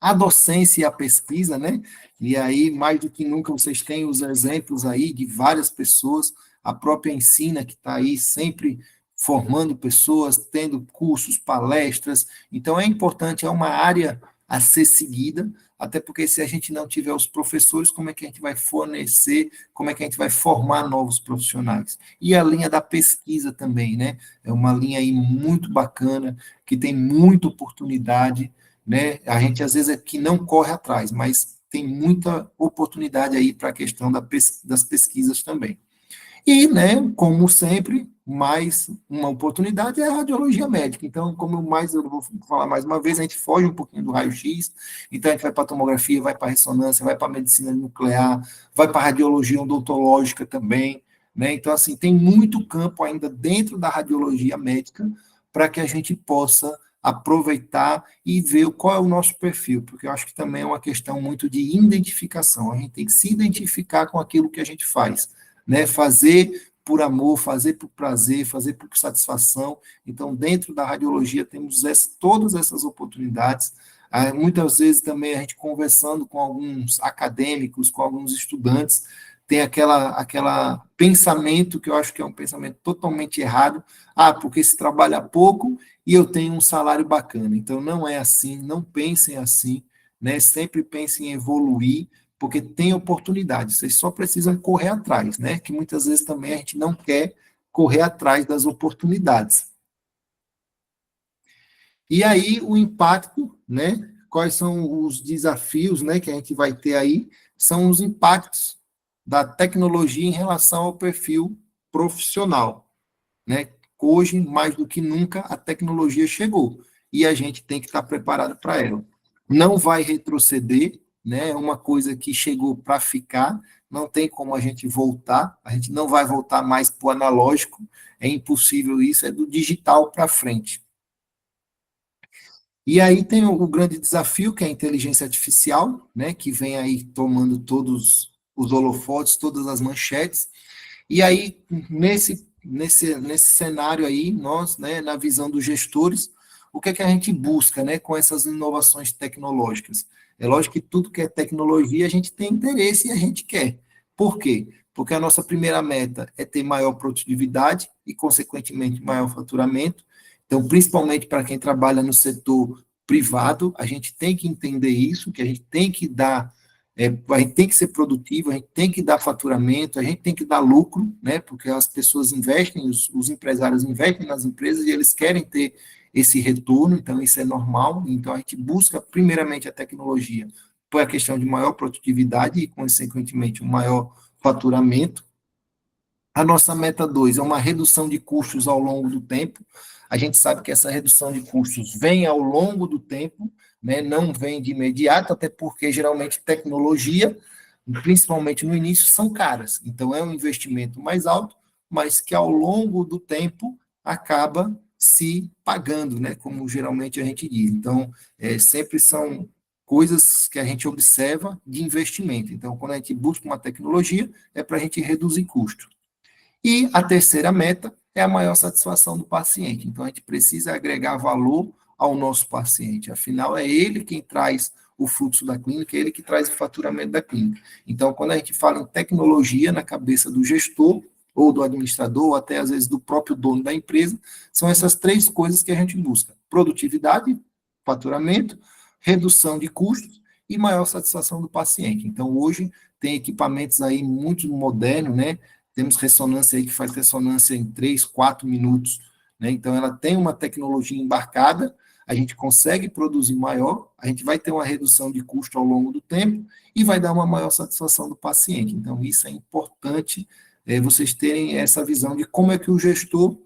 A docência e a pesquisa, né? E aí, mais do que nunca, vocês têm os exemplos aí de várias pessoas, a própria Ensina, que está aí sempre formando pessoas, tendo cursos, palestras. Então, é importante, é uma área a ser seguida, até porque se a gente não tiver os professores, como é que a gente vai fornecer, como é que a gente vai formar novos profissionais? E a linha da pesquisa também, né? É uma linha aí muito bacana, que tem muita oportunidade, né? A gente às vezes é que não corre atrás, mas tem muita oportunidade aí para a questão das pesquisas também. E, né, como sempre, mais uma oportunidade é a radiologia médica. Então, eu vou falar mais uma vez, a gente foge um pouquinho do raio-x, então a gente vai para a tomografia, vai para a ressonância, vai para a medicina nuclear, vai para a radiologia odontológica também, né? Então, assim, tem muito campo ainda dentro da radiologia médica para que a gente possa aproveitar e ver qual é o nosso perfil, porque eu acho que também é uma questão muito de identificação. A gente tem que se identificar com aquilo que a gente faz, né? Fazer por amor, fazer por prazer, fazer por satisfação. Então, dentro da radiologia, temos todas essas oportunidades. Muitas vezes também a gente conversando com alguns acadêmicos, com alguns estudantes, tem aquela pensamento que eu acho que é um pensamento totalmente errado. Porque se trabalha pouco e eu tenho um salário bacana. Então, não é assim, não pensem assim, né? Sempre pensem em evoluir, porque tem oportunidade, vocês só precisam correr atrás, né? Que muitas vezes também a gente não quer correr atrás das oportunidades. E aí, o impacto, né? Quais são os desafios, né, que a gente vai ter aí? São os impactos da tecnologia em relação ao perfil profissional, né? Hoje, mais do que nunca, a tecnologia chegou e a gente tem que estar preparado para ela. Não vai retroceder, né? É uma coisa que chegou para ficar, não tem como a gente voltar, a gente não vai voltar mais para o analógico, é impossível isso, é do digital para frente. E aí tem o grande desafio, que é a inteligência artificial, né, que vem aí tomando todos os holofotes, todas as manchetes. E aí, nesse cenário aí, nós, né, na visão dos gestores, o que é que a gente busca, né, com essas inovações tecnológicas? É lógico que tudo que é tecnologia a gente tem interesse e a gente quer. Por quê? Porque a nossa primeira meta é ter maior produtividade e, consequentemente, maior faturamento. Então, principalmente para quem trabalha no setor privado, a gente tem que entender isso, que a gente tem que dar, a gente tem que ser produtivo, a gente tem que dar faturamento, a gente tem que dar lucro, né? Porque as pessoas investem, os empresários investem nas empresas e eles querem ter esse retorno, então isso é normal. Então a gente busca primeiramente a tecnologia por a questão de maior produtividade e, consequentemente, um maior faturamento. A nossa meta 2 é uma redução de custos ao longo do tempo. A gente sabe que essa redução de custos vem ao longo do tempo, né? Não vem de imediato, até porque geralmente tecnologia, principalmente no início, são caras. Então é um investimento mais alto, mas que ao longo do tempo acaba se pagando, né? Como geralmente a gente diz. Então, sempre são coisas que a gente observa de investimento. Então, quando a gente busca uma tecnologia, é para a gente reduzir custo. E a terceira meta é a maior satisfação do paciente. Então, a gente precisa agregar valor ao nosso paciente. Afinal, é ele quem traz o fluxo da clínica, é ele que traz o faturamento da clínica. Então, quando a gente fala em tecnologia na cabeça do gestor, ou do administrador, ou até às vezes do próprio dono da empresa, são essas três coisas que a gente busca: produtividade, faturamento, redução de custos e maior satisfação do paciente. Então, hoje, tem equipamentos aí muito modernos, né? Temos ressonância aí que faz ressonância em 3, 4 minutos, né? Então, ela tem uma tecnologia embarcada, a gente consegue produzir maior, a gente vai ter uma redução de custo ao longo do tempo e vai dar uma maior satisfação do paciente. Então, isso é importante, vocês terem essa visão de como é que o gestor,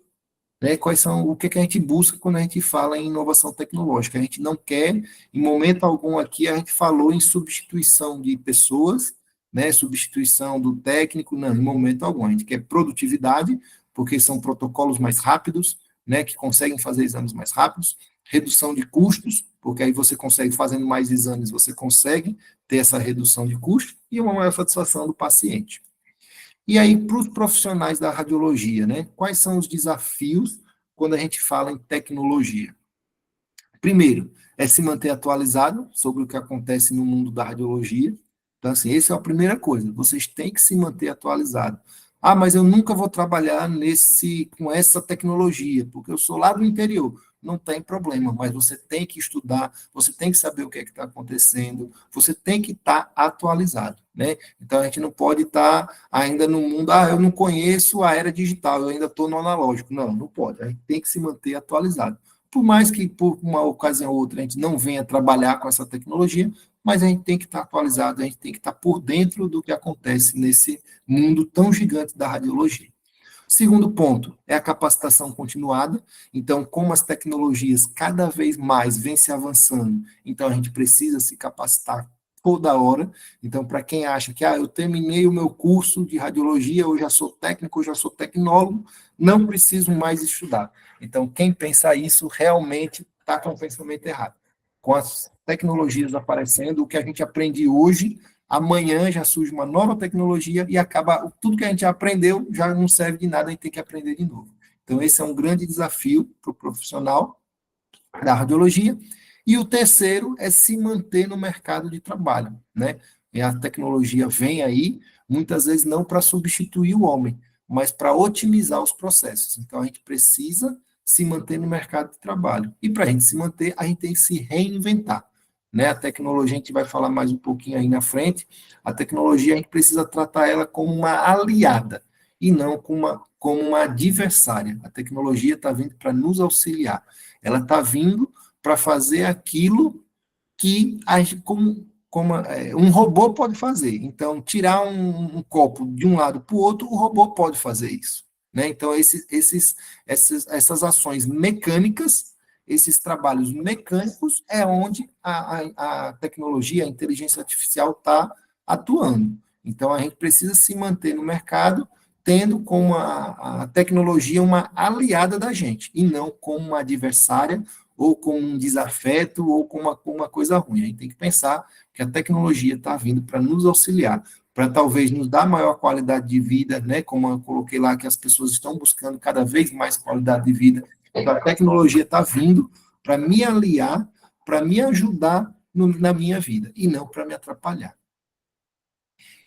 né, quais são, o que, que a gente busca quando a gente fala em inovação tecnológica. A gente não quer, em momento algum aqui, a gente falou em substituição de pessoas, né, substituição do técnico, não, em momento algum. A gente quer produtividade, porque são protocolos mais rápidos, né, que conseguem fazer exames mais rápidos, redução de custos, porque aí você consegue, fazendo mais exames, você consegue ter essa redução de custos, e uma maior satisfação do paciente. E aí, para os profissionais da radiologia, né? Quais são os desafios quando a gente fala em tecnologia? Primeiro, é se manter atualizado sobre o que acontece no mundo da radiologia. Então, assim, essa é a primeira coisa. Vocês têm que se manter atualizado. Ah, mas eu nunca vou trabalhar com essa tecnologia, porque eu sou lá do interior. Não tem problema, mas você tem que estudar, você tem que saber o que é que está acontecendo, você tem que estar atualizado, né? Então, a gente não pode estar ainda no mundo, eu não conheço a era digital, eu ainda estou no analógico. Não, não pode. A gente tem que se manter atualizado. Por mais que por uma ocasião ou outra a gente não venha trabalhar com essa tecnologia, mas a gente tem que estar atualizado, a gente tem que estar por dentro do que acontece nesse mundo tão gigante da radiologia. Segundo ponto é a capacitação continuada. Então, como as tecnologias cada vez mais vêm se avançando, então a gente precisa se capacitar toda hora. Então, para quem acha que eu terminei o meu curso de radiologia, eu já sou técnico, eu já sou tecnólogo, não preciso mais estudar. Então, quem pensa isso realmente está com o pensamento errado. Com as tecnologias aparecendo, o que a gente aprende hoje, amanhã já surge uma nova tecnologia e acaba, tudo que a gente já aprendeu já não serve de nada, a gente tem que aprender de novo. Então, esse é um grande desafio para o profissional da radiologia. E o terceiro é se manter no mercado de trabalho, né? E a tecnologia vem aí, muitas vezes não para substituir o homem, mas para otimizar os processos. Então, a gente precisa se manter no mercado de trabalho. E para a gente se manter, a gente tem que se reinventar, né? A tecnologia, a gente vai falar mais um pouquinho aí na frente, a tecnologia a gente precisa tratar ela como uma aliada, e não como uma adversária. A tecnologia está vindo para nos auxiliar, ela está vindo para fazer aquilo que um robô pode fazer. Então, tirar um copo de um lado para o outro, o robô pode fazer isso. Né? Então, essas ações mecânicas, esses trabalhos mecânicos, é onde a tecnologia, a inteligência artificial está atuando. Então, a gente precisa se manter no mercado tendo como a tecnologia uma aliada da gente, e não como uma adversária, ou com um desafeto, ou com uma coisa ruim. A gente tem que pensar que a tecnologia está vindo para nos auxiliar, para talvez nos dar maior qualidade de vida, né? Como eu coloquei lá, que as pessoas estão buscando cada vez mais qualidade de vida. Então, a tecnologia está vindo para me aliar, para me ajudar na minha vida, e não para me atrapalhar.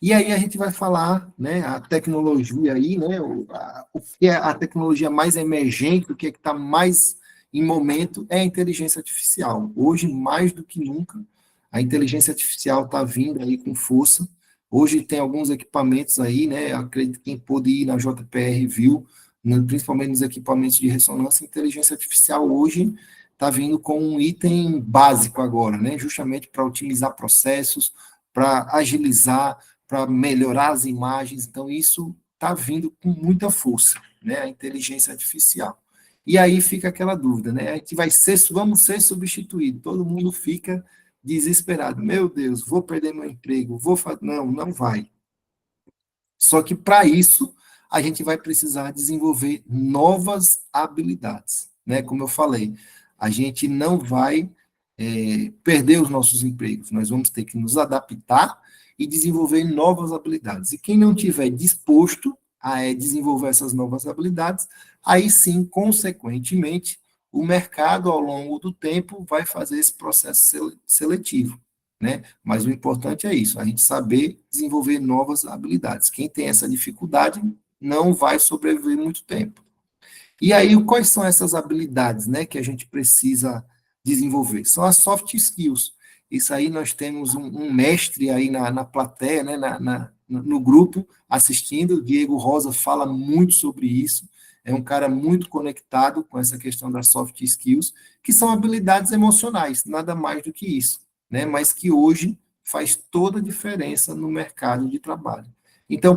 E aí a gente vai falar, né, a tecnologia aí, né, o que é a tecnologia mais emergente, o que é que está mais em momento é a inteligência artificial. Hoje, mais do que nunca, a inteligência artificial está vindo aí com força. Hoje tem alguns equipamentos aí, né, acredito que quem pôde ir na JPR viu, né, principalmente nos equipamentos de ressonância, a inteligência artificial hoje está vindo com um item básico agora, né, justamente para otimizar processos, para agilizar, para melhorar as imagens. Então, isso está vindo com muita força, né, a inteligência artificial. E aí fica aquela dúvida, né? A gente vamos ser substituídos. Todo mundo fica desesperado. Meu Deus, vou perder meu emprego, Não, não vai. Só que para isso, a gente vai precisar desenvolver novas habilidades, né? Como eu falei, a gente não vai perder os nossos empregos, nós vamos ter que nos adaptar e desenvolver novas habilidades. E quem não tiver disposto a desenvolver essas novas habilidades, aí sim, consequentemente, o mercado, ao longo do tempo, vai fazer esse processo seletivo, né? Mas o importante é isso, a gente saber desenvolver novas habilidades. Quem tem essa dificuldade não vai sobreviver muito tempo. E aí, quais são essas habilidades, né, que a gente precisa desenvolver? São as soft skills. Isso aí nós temos um mestre aí na plateia, né, no grupo, assistindo, o Diego Rosa fala muito sobre isso, é um cara muito conectado com essa questão das soft skills, que são habilidades emocionais, nada mais do que isso, né, mas que hoje faz toda a diferença no mercado de trabalho. Então,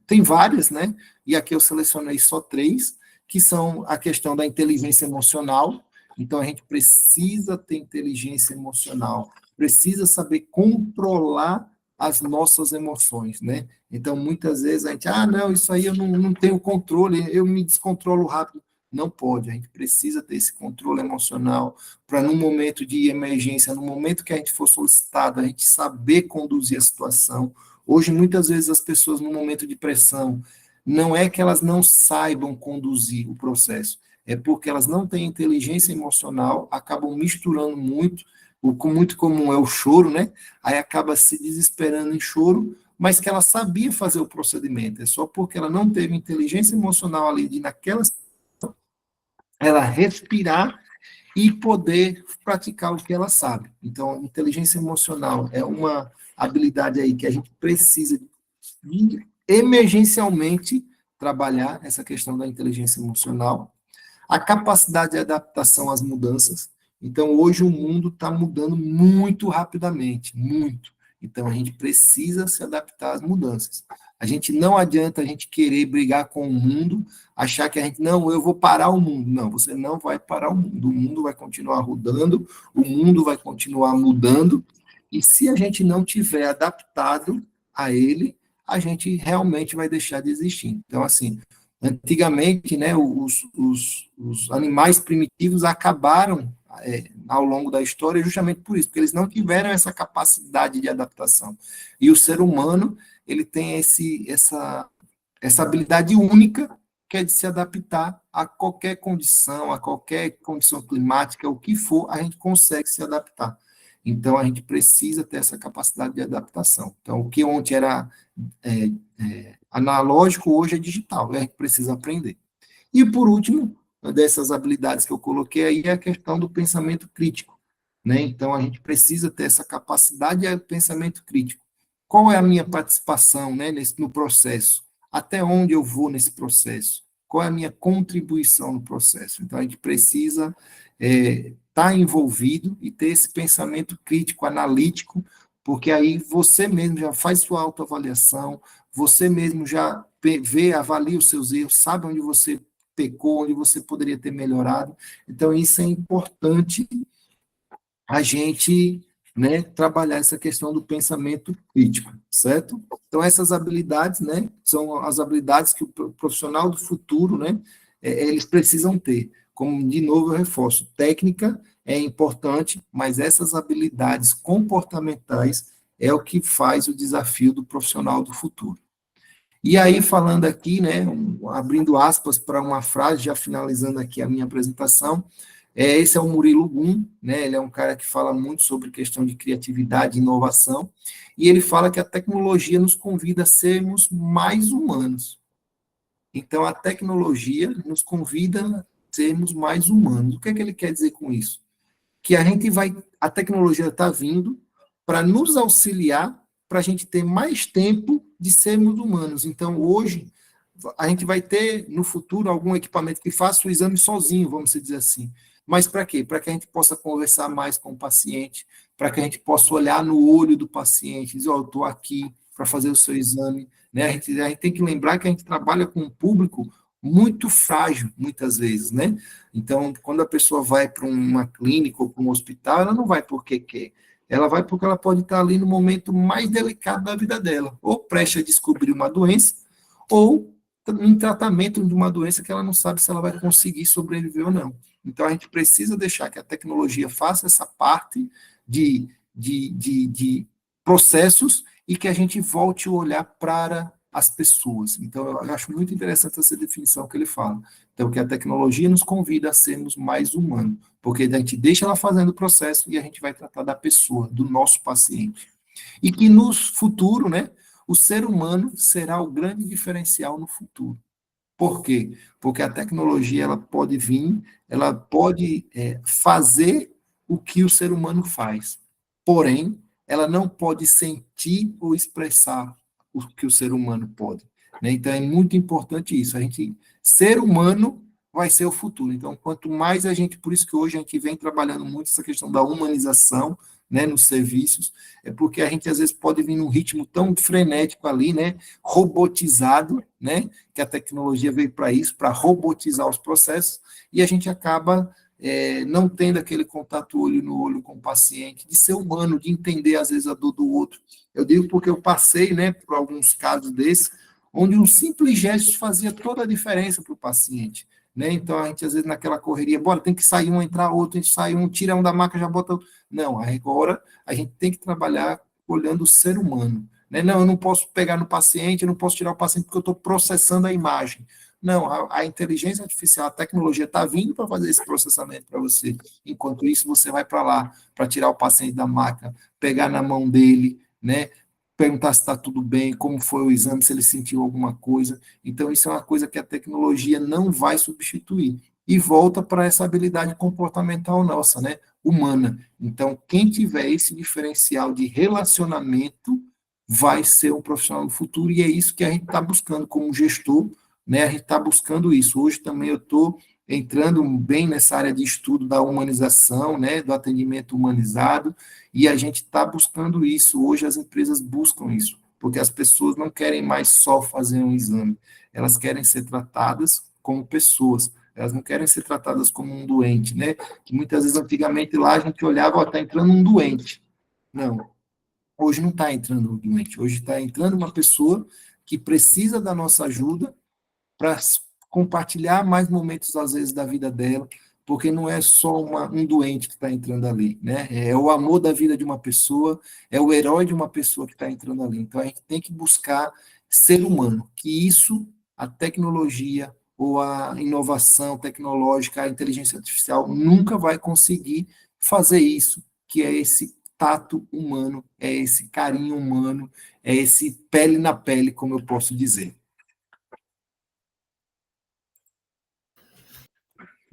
tem várias, né, e aqui eu selecionei só 3, que são a questão da inteligência emocional. Então, a gente precisa ter inteligência emocional, precisa saber controlar as nossas emoções, né? Então, muitas vezes a gente, não, isso aí eu não tenho controle, eu me descontrolo rápido. Não pode, a gente precisa ter esse controle emocional para, num momento de emergência, no momento que a gente for solicitado, a gente saber conduzir a situação. Hoje, muitas vezes, as pessoas, no momento de pressão, não é que elas não saibam conduzir o processo, é porque elas não têm inteligência emocional, acabam misturando muito, o muito comum é o choro, né? Aí acaba se desesperando em choro, mas que ela sabia fazer o procedimento, é só porque ela não teve inteligência emocional ali de naquela ela respirar e poder praticar o que ela sabe. Então, inteligência emocional é uma habilidade aí que a gente precisa emergencialmente trabalhar essa questão da inteligência emocional, a capacidade de adaptação às mudanças. Então, hoje o mundo está mudando muito rapidamente, muito. Então, a gente precisa se adaptar às mudanças. A gente não adianta a gente querer brigar com o mundo, achar que a gente, não, eu vou parar o mundo. Não, você não vai parar o mundo vai continuar rodando, o mundo vai continuar mudando, e se a gente não tiver adaptado a ele, a gente realmente vai deixar de existir. Então, assim, antigamente, né, os animais primitivos acabaram ao longo da história justamente por isso, porque eles não tiveram essa capacidade de adaptação. E o ser humano, ele tem essa habilidade única, que é de se adaptar a qualquer condição climática, o que for, a gente consegue se adaptar. Então, a gente precisa ter essa capacidade de adaptação. Então, o que ontem era é, analógico, hoje é digital, e a gente precisa aprender. E, por último, uma dessas habilidades que eu coloquei aí é a questão do pensamento crítico. né? Então, a gente precisa ter essa capacidade de pensamento crítico. Qual é a minha participação, né, no processo? Até onde eu vou nesse processo? Qual é a minha contribuição no processo? Então, a gente precisa estar envolvido e ter esse pensamento crítico, analítico, porque aí você mesmo já faz sua autoavaliação, você mesmo já vê, avalia os seus erros, sabe onde você pecou, onde você poderia ter melhorado. Então, isso é importante a gente, né, trabalhar essa questão do pensamento crítico, certo? Então, essas habilidades, né, são as habilidades que o profissional do futuro, né, eles precisam ter. Como, de novo, eu reforço, técnica é importante, mas essas habilidades comportamentais é o que faz o desafio do profissional do futuro. E aí, falando aqui, né, abrindo aspas para uma frase, já finalizando aqui a minha apresentação, esse é o Murilo Gun, né, ele é um cara que fala muito sobre questão de criatividade e inovação, e ele fala que a tecnologia nos convida a sermos mais humanos. Então, a tecnologia nos convida a sermos mais humanos. O que é que ele quer dizer com isso? Que a tecnologia está vindo para nos auxiliar, para a gente ter mais tempo de sermos humanos. Então, hoje, a gente vai ter, no futuro, algum equipamento que faça o exame sozinho, vamos dizer assim. Mas para quê? Para que a gente possa conversar mais com o paciente, para que a gente possa olhar no olho do paciente, dizer, eu estou aqui para fazer o seu exame. Né? A gente tem que lembrar que a gente trabalha com um público muito frágil, muitas vezes, né? Então, quando a pessoa vai para uma clínica ou para um hospital, ela não vai porque quer. Ela vai porque ela pode estar ali no momento mais delicado da vida dela, ou prestes a descobrir uma doença, ou em tratamento de uma doença que ela não sabe se ela vai conseguir sobreviver ou não. Então, a gente precisa deixar que a tecnologia faça essa parte de processos e que a gente volte o olhar para as pessoas. Então, eu acho muito interessante essa definição que ele fala. Então, que a tecnologia nos convida a sermos mais humanos, porque a gente deixa ela fazendo o processo e a gente vai tratar da pessoa, do nosso paciente. E que no futuro, né, o ser humano será o grande diferencial no futuro. Por quê? Porque a tecnologia ela pode vir, ela pode fazer o que o ser humano faz. Porém, ela não pode sentir ou expressar o que o ser humano pode. Né? Então, é muito importante isso. A gente, ser humano vai ser o futuro. Então, quanto mais a gente, por isso que hoje a gente vem trabalhando muito essa questão da humanização, né, nos serviços, é porque a gente às vezes pode vir num ritmo tão frenético ali, né, robotizado, né, que a tecnologia veio para isso, para robotizar os processos, e a gente acaba não tendo aquele contato olho no olho com o paciente, de ser humano, de entender às vezes a dor do outro. Eu digo porque eu passei, né, por alguns casos desses, onde um simples gesto fazia toda a diferença para o paciente. Né? Então, a gente, às vezes, naquela correria, bora, tem que sair um, entrar outro, a gente sai um, tira um da maca, já bota outro. Não, agora a gente tem que trabalhar olhando o ser humano. Né? Não, eu não posso pegar no paciente, eu não posso tirar o paciente porque eu estou processando a imagem. Não, a inteligência artificial, a tecnologia está vindo para fazer esse processamento para você. Enquanto isso, você vai para lá para tirar o paciente da maca, pegar na mão dele, né? Perguntar se está tudo bem, como foi o exame, se ele sentiu alguma coisa. Então, isso é uma coisa que a tecnologia não vai substituir. E volta para essa habilidade comportamental nossa, né? Humana. Então, quem tiver esse diferencial de relacionamento vai ser um profissional do futuro, e é isso que a gente está buscando como gestor, né? A gente está buscando isso. Hoje também eu estou entrando bem nessa área de estudo da humanização, né? Do atendimento humanizado, e a gente está buscando isso. Hoje as empresas buscam isso, porque as pessoas não querem mais só fazer um exame, elas querem ser tratadas como pessoas, elas não querem ser tratadas como um doente, né? Que muitas vezes antigamente lá a gente olhava, ó, está entrando um doente. Não, hoje não está entrando um doente, hoje está entrando uma pessoa que precisa da nossa ajuda para compartilhar mais momentos, às vezes, da vida dela, porque não é só um doente que está entrando ali, né? É o amor da vida de uma pessoa, é o herói de uma pessoa que está entrando ali. Então, a gente tem que buscar ser humano, que isso, a tecnologia ou a inovação tecnológica, a inteligência artificial, nunca vai conseguir fazer isso, que é esse tato humano, é esse carinho humano, é esse pele na pele, como eu posso dizer.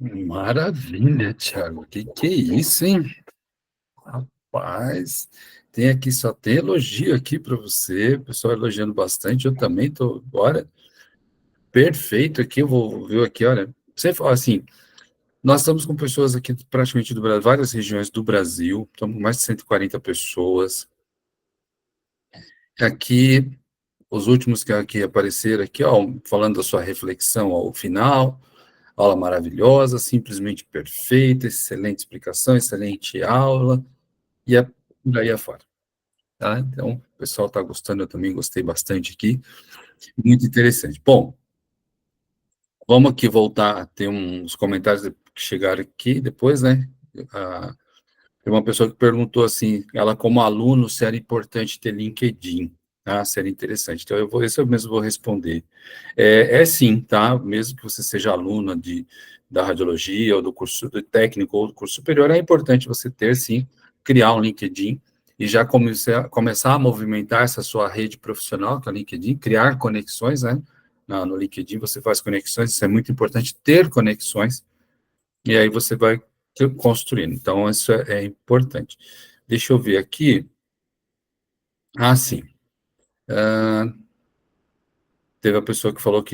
Maravilha, Thiago. Que é isso, hein? Paz, tem aqui, só tem elogio aqui para você, o pessoal elogiando bastante, eu também estou, olha, perfeito aqui, eu vou ver aqui, olha, você fala assim, nós estamos com pessoas aqui praticamente do Brasil, várias regiões do Brasil, estamos com mais de 140 pessoas, aqui, os últimos que aqui apareceram aqui, ó, falando da sua reflexão ao final, aula maravilhosa, simplesmente perfeita, excelente explicação, excelente aula, e é por aí afora. Tá? Então, o pessoal está gostando, eu também gostei bastante aqui, muito interessante. Bom, vamos aqui voltar, tem uns comentários que chegaram aqui depois, né? Tem uma pessoa que perguntou assim, ela como aluno, se era importante ter LinkedIn, tá? Se era interessante. Então, esse eu mesmo vou responder. É sim, tá? Mesmo que você seja aluna da radiologia, ou do curso do técnico, ou do curso superior, é importante você ter, sim, criar um LinkedIn, e já começar a movimentar essa sua rede profissional, que é o LinkedIn, criar conexões, né? No LinkedIn você faz conexões, isso é muito importante, ter conexões, e aí você vai construindo. Então, isso é importante. Deixa eu ver aqui. Ah, sim. Teve uma pessoa que falou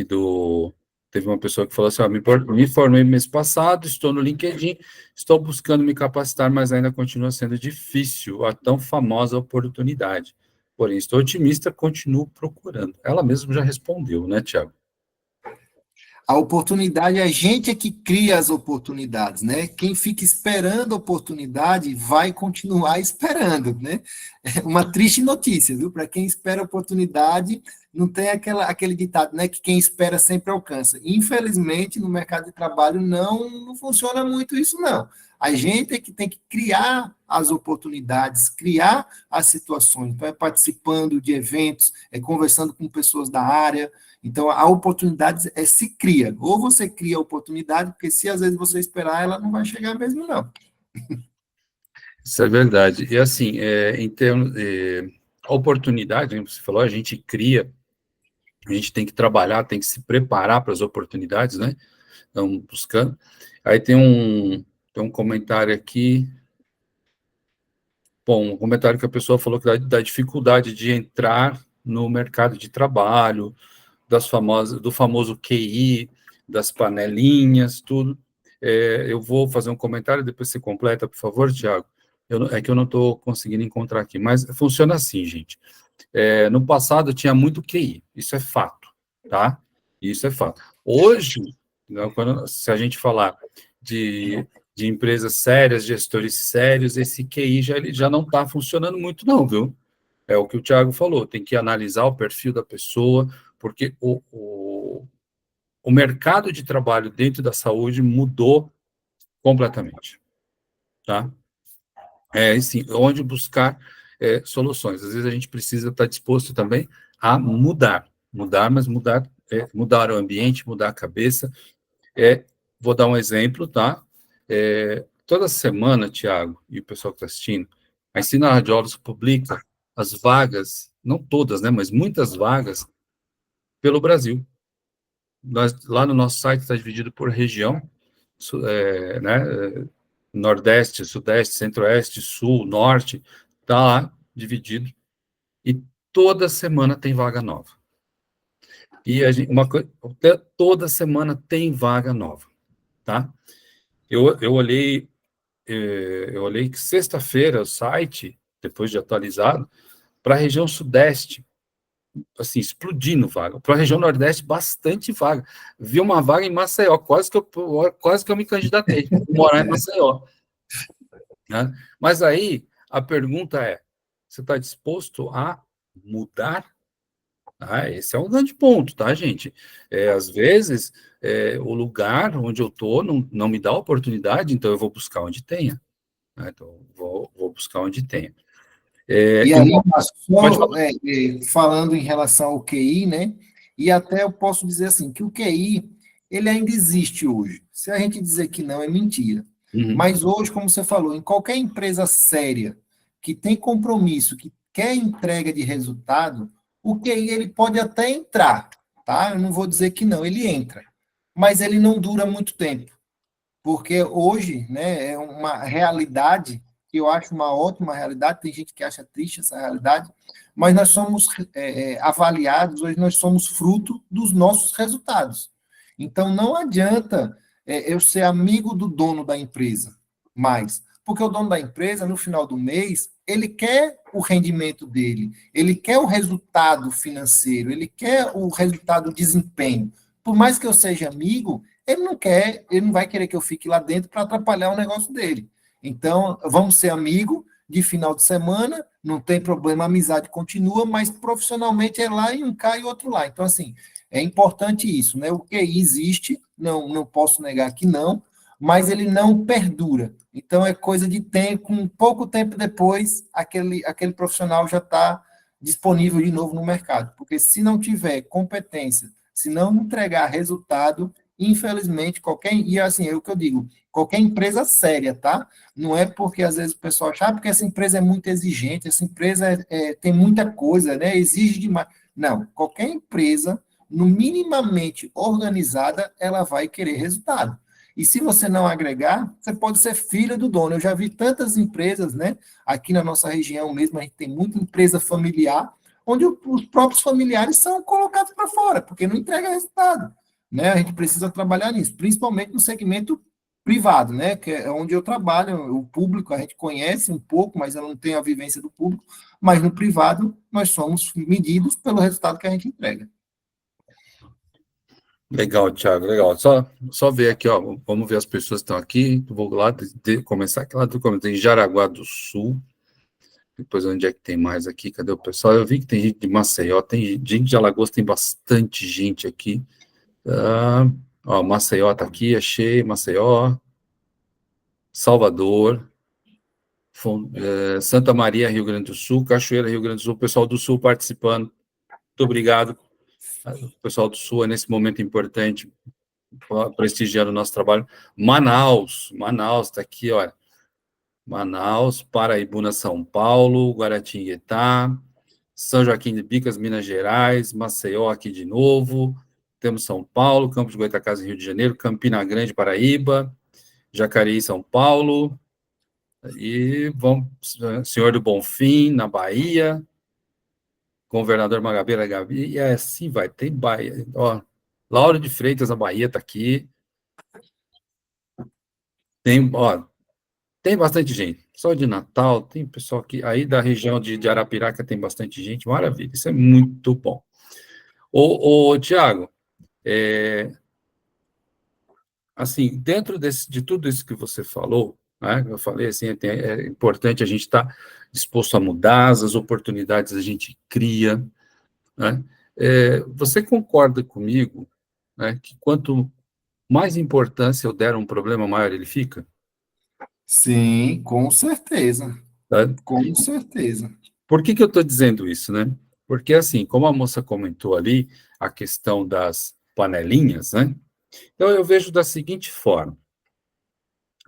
Teve uma pessoa que falou assim, ó, me formei mês passado, estou no LinkedIn, estou buscando me capacitar, mas ainda continua sendo difícil a tão famosa oportunidade. Porém, estou otimista, continuo procurando. Ela mesma já respondeu, né, Tiago? A oportunidade, a gente é que cria as oportunidades, né? Quem fica esperando a oportunidade vai continuar esperando, né? É uma triste notícia, viu? Para quem espera a oportunidade, não tem aquele ditado, né? Que quem espera sempre alcança. Infelizmente, no mercado de trabalho não funciona muito isso, não. A gente é que tem que criar as oportunidades, criar as situações. Então, é participando de eventos, é conversando com pessoas da área. Então, a oportunidade se cria. Ou você cria a oportunidade, porque se às vezes você esperar, ela não vai chegar mesmo, não. Isso é verdade. E assim, em termos oportunidade, né, você falou, a gente cria, a gente tem que trabalhar, tem que se preparar para as oportunidades, né? Então, buscando. Aí tem um comentário aqui. Bom, um comentário que a pessoa falou que da dificuldade de entrar no mercado de trabalho, do famoso QI, das panelinhas, tudo. Eu vou fazer um comentário, depois você completa, por favor, Tiago. É que eu não estou conseguindo encontrar aqui, mas funciona assim, gente. No passado tinha muito QI, isso é fato, tá? Isso é fato. Hoje, né, se a gente falar de empresas sérias, gestores sérios, esse QI ele já não está funcionando muito, não, viu? É o que o Thiago falou, tem que analisar o perfil da pessoa, porque o mercado de trabalho dentro da saúde mudou completamente, tá? Sim, onde buscar soluções. Às vezes a gente precisa estar disposto também a mudar, mas mudar o ambiente, mudar a cabeça. Vou dar um exemplo, tá? Toda semana, Tiago, e o pessoal que está assistindo, a Ensina Radiólogos publica as vagas, não todas, né, mas muitas vagas pelo Brasil. Lá no nosso site está dividido por região, né, Nordeste, Sudeste, Centro-Oeste, Sul, Norte, está lá dividido. E toda semana tem vaga nova. E toda semana tem vaga nova, tá? Eu olhei que sexta-feira o site, depois de atualizado, para a região Sudeste, assim, explodindo vaga. Para a região Nordeste, bastante vaga. Vi uma vaga em Maceió, quase que eu me candidatei, vou morar em Maceió. Né? Mas aí, a pergunta é, você está disposto a mudar? Esse é um grande ponto, tá, gente? Às vezes, o lugar onde eu estou não me dá oportunidade, então eu vou buscar onde tenha. Né? Então, vou buscar onde tenha. E E aí, pode só falar. falando em relação ao QI, né? E até eu posso dizer assim, que o QI, ele ainda existe hoje. Se a gente dizer que não, é mentira. Uhum. Mas hoje, como você falou, em qualquer empresa séria, que tem compromisso, que quer entrega de resultado, o QI ele pode até entrar, tá? Eu não vou dizer que não, ele entra. Mas ele não dura muito tempo. Porque hoje, né, é uma realidade que eu acho uma ótima realidade, tem gente que acha triste essa realidade, mas nós somos avaliados, hoje nós somos fruto dos nossos resultados. Então, não adianta eu ser amigo do dono da empresa mais, porque o dono da empresa, no final do mês, ele quer o rendimento dele, ele quer o resultado financeiro, ele quer o resultado do desempenho. Por mais que eu seja amigo, ele não quer, ele não vai querer que eu fique lá dentro para atrapalhar o negócio dele. Então, vamos ser amigo de final de semana, não tem problema, a amizade continua, mas profissionalmente é lá e um cá e outro lá. Então, assim, é importante isso, né? O QI existe, não posso negar que não, mas ele não perdura. Então, é coisa de tempo, com pouco tempo depois, aquele profissional já está disponível de novo no mercado. Porque se não tiver competência, se não entregar resultado, infelizmente, e assim, é o que eu digo, qualquer empresa séria, tá? Não é porque às vezes o pessoal acha, porque essa empresa é muito exigente, essa empresa tem muita coisa, né? Exige demais. Não, qualquer empresa, no minimamente organizada, ela vai querer resultado. E se você não agregar, você pode ser filho do dono. Eu já vi tantas empresas, né? Aqui na nossa região mesmo, a gente tem muita empresa familiar, onde os próprios familiares são colocados para fora, porque não entrega resultado. Né? A gente precisa trabalhar nisso, principalmente no segmento privado, né? Que é onde eu trabalho, o público a gente conhece um pouco, mas eu não tenho a vivência do público, mas no privado nós somos medidos pelo resultado que a gente entrega. Legal, Thiago, legal. Só ver aqui, ó, vamos ver as pessoas que estão aqui. Vou lá começar aqui lá do começo, em Jaraguá do Sul. Depois, onde é que tem mais aqui? Cadê o pessoal? Eu vi que tem gente de Maceió, tem gente de Alagoas, tem bastante gente aqui. Ó, Maceió está aqui, achei, Maceió, Salvador, Santa Maria, Rio Grande do Sul, Cachoeira, Rio Grande do Sul, pessoal do Sul participando. Muito obrigado. O pessoal do Sul é nesse momento importante, prestigiando o nosso trabalho. Manaus está aqui, olha. Manaus, Paraibuna, São Paulo, Guaratinguetá, São Joaquim de Bicas, Minas Gerais, Maceió aqui de novo, temos São Paulo, Campos de Goytacazes, Rio de Janeiro, Campina Grande, Paraíba, Jacareí, São Paulo, e vamos, Senhor do Bonfim, na Bahia, Governador Magabeira, Gabi, e assim vai, tem Bahia, ó, Lauro de Freitas, na Bahia, está aqui, tem bastante gente, só de Natal, tem pessoal aqui, aí da região de Arapiraca tem bastante gente, maravilha, isso é muito bom. Tiago, assim, dentro de tudo isso que você falou, né, eu falei assim, é importante a gente estar disposto a mudar, as oportunidades a gente cria, né? Você concorda comigo, né, que quanto mais importância eu der a um problema, maior ele fica? Sim, com certeza. Tá? Com certeza. Por que eu estou dizendo isso, né? Porque, assim, como a moça comentou ali, a questão das panelinhas, né? Então, eu vejo da seguinte forma: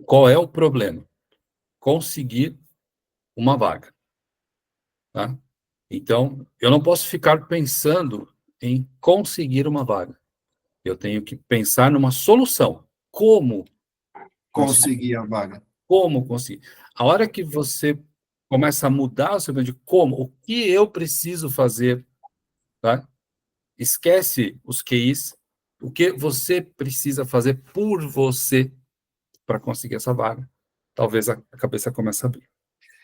qual é o problema? Conseguir uma vaga, tá? Então, eu não posso ficar pensando em conseguir uma vaga. Eu tenho que pensar numa solução. Como conseguir a vaga? Como conseguir? A hora que você começa a mudar o seu plano de como, o que eu preciso fazer, tá? Esquece os QIs, o que você precisa fazer por você para conseguir essa vaga. Talvez a cabeça comece a abrir.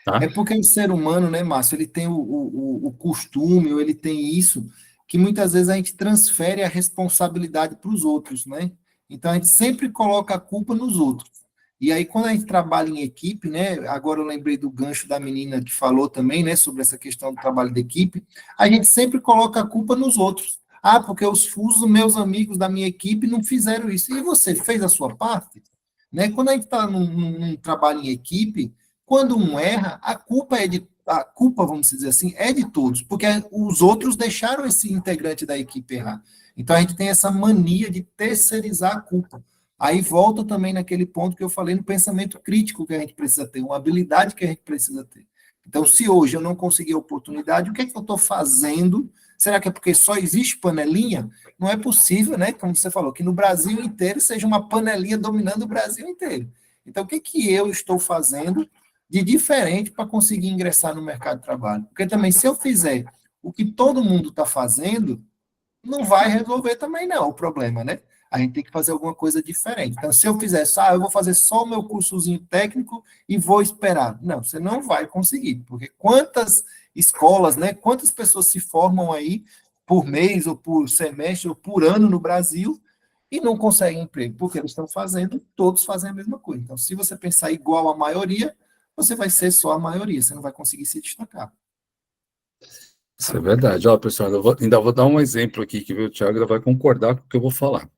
Tá? É porque o ser humano, né, Márcio, ele tem o costume, ou ele tem isso, que muitas vezes a gente transfere a responsabilidade para os outros, né? Então a gente sempre coloca a culpa nos outros. E aí, quando a gente trabalha em equipe, né? Agora eu lembrei do gancho da menina que falou também, né, sobre essa questão do trabalho de equipe, a gente sempre coloca a culpa nos outros. Ah, porque os meus amigos da minha equipe não fizeram isso. E você fez a sua parte? Né? Quando a gente está num trabalho em equipe, quando um erra, a culpa, vamos dizer assim, é de todos, porque os outros deixaram esse integrante da equipe errar. Então a gente tem essa mania de terceirizar a culpa. Aí volta também naquele ponto que eu falei no pensamento crítico que a gente precisa ter, uma habilidade que a gente precisa ter. Então, se hoje eu não consegui a oportunidade, o que é que eu estou fazendo? Será que é porque só existe panelinha? Não é possível, né? Como você falou, que no Brasil inteiro seja uma panelinha dominando o Brasil inteiro. Então, o que é que eu estou fazendo, de diferente para conseguir ingressar no mercado de trabalho. Porque também, se eu fizer o que todo mundo está fazendo, não vai resolver também não o problema, né? A gente tem que fazer alguma coisa diferente. Então, se eu fizer só, eu vou fazer só o meu cursozinho técnico e vou esperar. Não, você não vai conseguir, porque quantas escolas, né? Quantas pessoas se formam aí por mês, ou por semestre, ou por ano no Brasil e não conseguem emprego, porque eles estão fazendo, todos fazem a mesma coisa. Então, se você pensar igual à maioria, você vai ser só a maioria, você não vai conseguir se destacar. Isso é verdade. Ó, pessoal, ainda vou dar um exemplo aqui, que o Thiago ainda vai concordar com o que eu vou falar.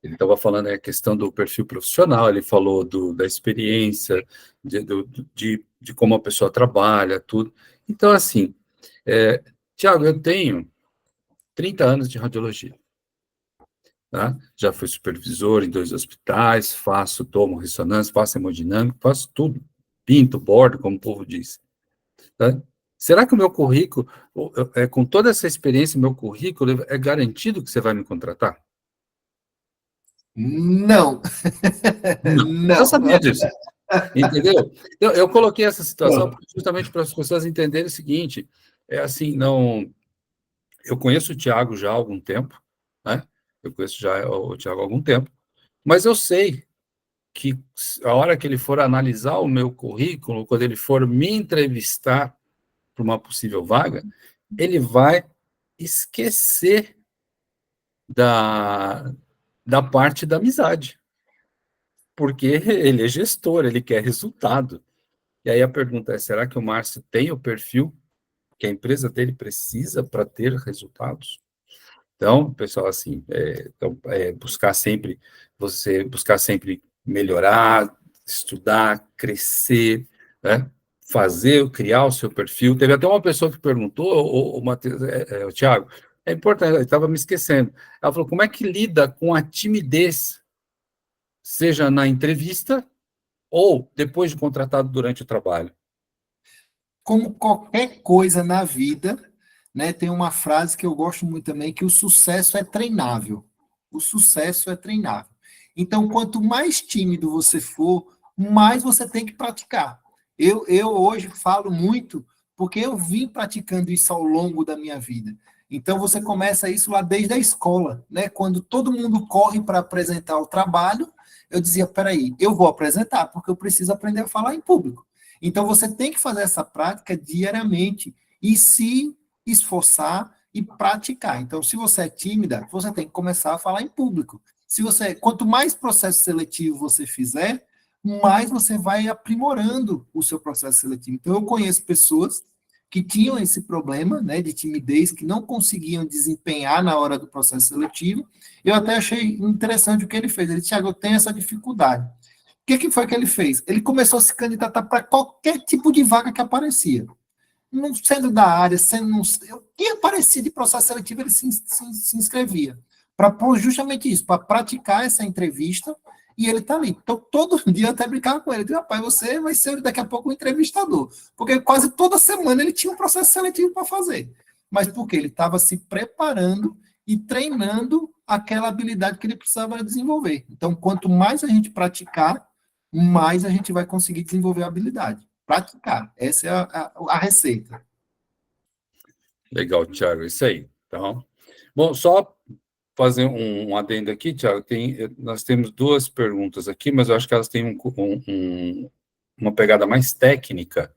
Ele estava falando a questão do perfil profissional, ele falou da experiência, de como a pessoa trabalha, tudo. Então, assim, Thiago, eu tenho 30 anos de radiologia. Tá? Já fui supervisor em 2 hospitais, tomo ressonância, faço hemodinâmica, faço tudo. Pinto, bordo, como o povo diz. Tá? Será que o meu currículo, com toda essa experiência, meu currículo é garantido que você vai me contratar? Não, Não. Eu não. sabia disso. Entendeu? Eu coloquei essa situação justamente para as pessoas entenderem o seguinte, assim, não... Eu conheço o Thiago já há algum tempo, né? Eu conheço já o Thiago há algum tempo, mas eu sei que a hora que ele for analisar o meu currículo, quando ele for me entrevistar para uma possível vaga, ele vai esquecer da, da parte da amizade, porque ele é gestor, ele quer resultado. E aí a pergunta é, será que o Márcio tem o perfil que a empresa dele precisa para ter resultados? Então, pessoal, assim, buscar sempre melhorar, estudar, crescer, né? Criar o seu perfil. Teve até uma pessoa que perguntou, o Matheus, o Thiago, é importante, eu estava me esquecendo. Ela falou, como é que lida com a timidez, seja na entrevista ou depois de contratado durante o trabalho? Como qualquer coisa na vida, né, tem uma frase que eu gosto muito também, que o sucesso é treinável. O sucesso é treinável. Então, quanto mais tímido você for, mais você tem que praticar. Eu hoje falo muito porque eu vim praticando isso ao longo da minha vida. Então, você começa isso lá desde a escola, né? Quando todo mundo corre para apresentar o trabalho, eu dizia, peraí, eu vou apresentar, porque eu preciso aprender a falar em público. Então, você tem que fazer essa prática diariamente e se esforçar e praticar. Então, se você é tímida, você tem que começar a falar em público. Quanto mais processo seletivo você fizer, mais você vai aprimorando o seu processo seletivo. Então, eu conheço pessoas que tinham esse problema, né, de timidez, que não conseguiam desempenhar na hora do processo seletivo. Eu até achei interessante o que ele fez. Ele disse, Thiago, eu tenho essa dificuldade. O que foi que ele fez? Ele começou a se candidatar para qualquer tipo de vaga que aparecia. Não sendo da área, sendo. O que aparecia de processo seletivo, ele se inscrevia. Para justamente isso, para praticar essa entrevista, e ele está ali. Então, todo dia eu até brincava com ele. Eu digo, rapaz, você vai ser daqui a pouco um entrevistador. Porque quase toda semana ele tinha um processo seletivo para fazer. Mas porque ele estava se preparando e treinando aquela habilidade que ele precisava desenvolver. Então, quanto mais a gente praticar, mais a gente vai conseguir desenvolver a habilidade. Praticar. Essa é a receita. Legal, Thiago, isso aí. Então, bom, só fazer um adendo aqui, Thiago, nós temos 2 perguntas aqui, mas eu acho que elas têm uma pegada mais técnica,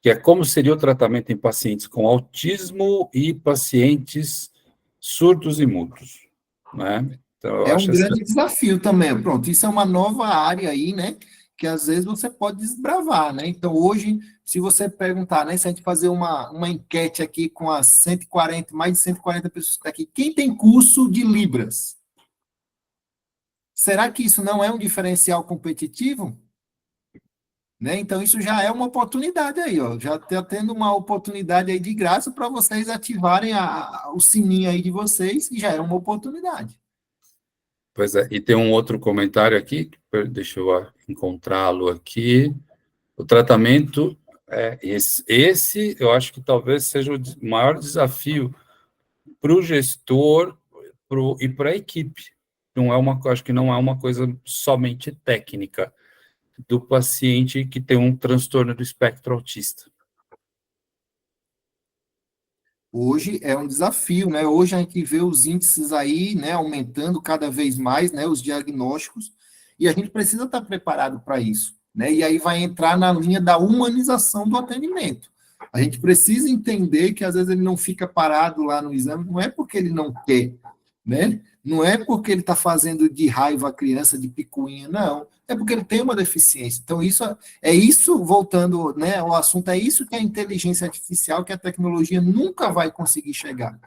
que é como seria o tratamento em pacientes com autismo e pacientes surdos e mudos, né? Então, eu É um acho essa... grande desafio também. Pronto, isso é uma nova área aí, né? Que às vezes você pode desbravar, né? Então, hoje, se você perguntar, né? Se a gente fazer uma enquete aqui com as 140, mais de 140 pessoas que estão aqui, quem tem curso de Libras? Será que isso não é um diferencial competitivo? Né? Então, isso já é uma oportunidade aí, ó. Já está tendo uma oportunidade aí de graça para vocês ativarem o sininho aí de vocês, e já é uma oportunidade. Pois é, e tem um outro comentário aqui, deixa eu encontrá-lo aqui. O tratamento, esse eu acho que talvez seja o maior desafio para o gestor e para a equipe. Acho que não é uma coisa somente técnica. do paciente que tem um transtorno do espectro autista? Hoje é um desafio, né? Hoje a gente vê os índices aí, né, aumentando cada vez mais, né, os diagnósticos, e a gente precisa estar preparado para isso, né? E aí vai entrar na linha da humanização do atendimento. A gente precisa entender que às vezes ele não fica parado lá no exame, não é porque ele não quer, né? Não é porque ele está fazendo de raiva a criança, de picuinha, não. É porque ele tem uma deficiência. Então, isso, voltando, né, ao assunto, é isso que a inteligência artificial, que a tecnologia nunca vai conseguir chegar,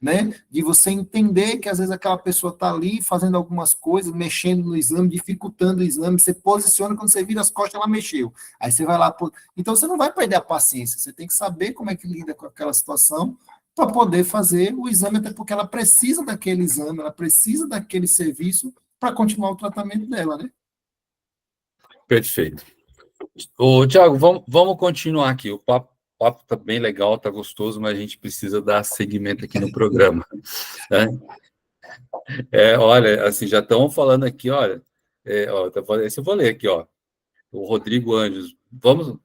né? De você entender que às vezes aquela pessoa está ali fazendo algumas coisas, mexendo no exame, dificultando o exame, você posiciona, quando você vira as costas, ela mexeu. Aí você vai lá. Então, você não vai perder a paciência, você tem que saber como é que lida com aquela situação para poder fazer o exame, até porque ela precisa daquele exame, ela precisa daquele serviço para continuar o tratamento dela, né? Perfeito. Ô, Tiago, vamos continuar aqui. O papo tá bem legal, tá gostoso, mas a gente precisa dar seguimento aqui no programa, né? Olha, assim, já estão falando aqui, olha, esse eu vou ler aqui, ó. O Rodrigo Anjos,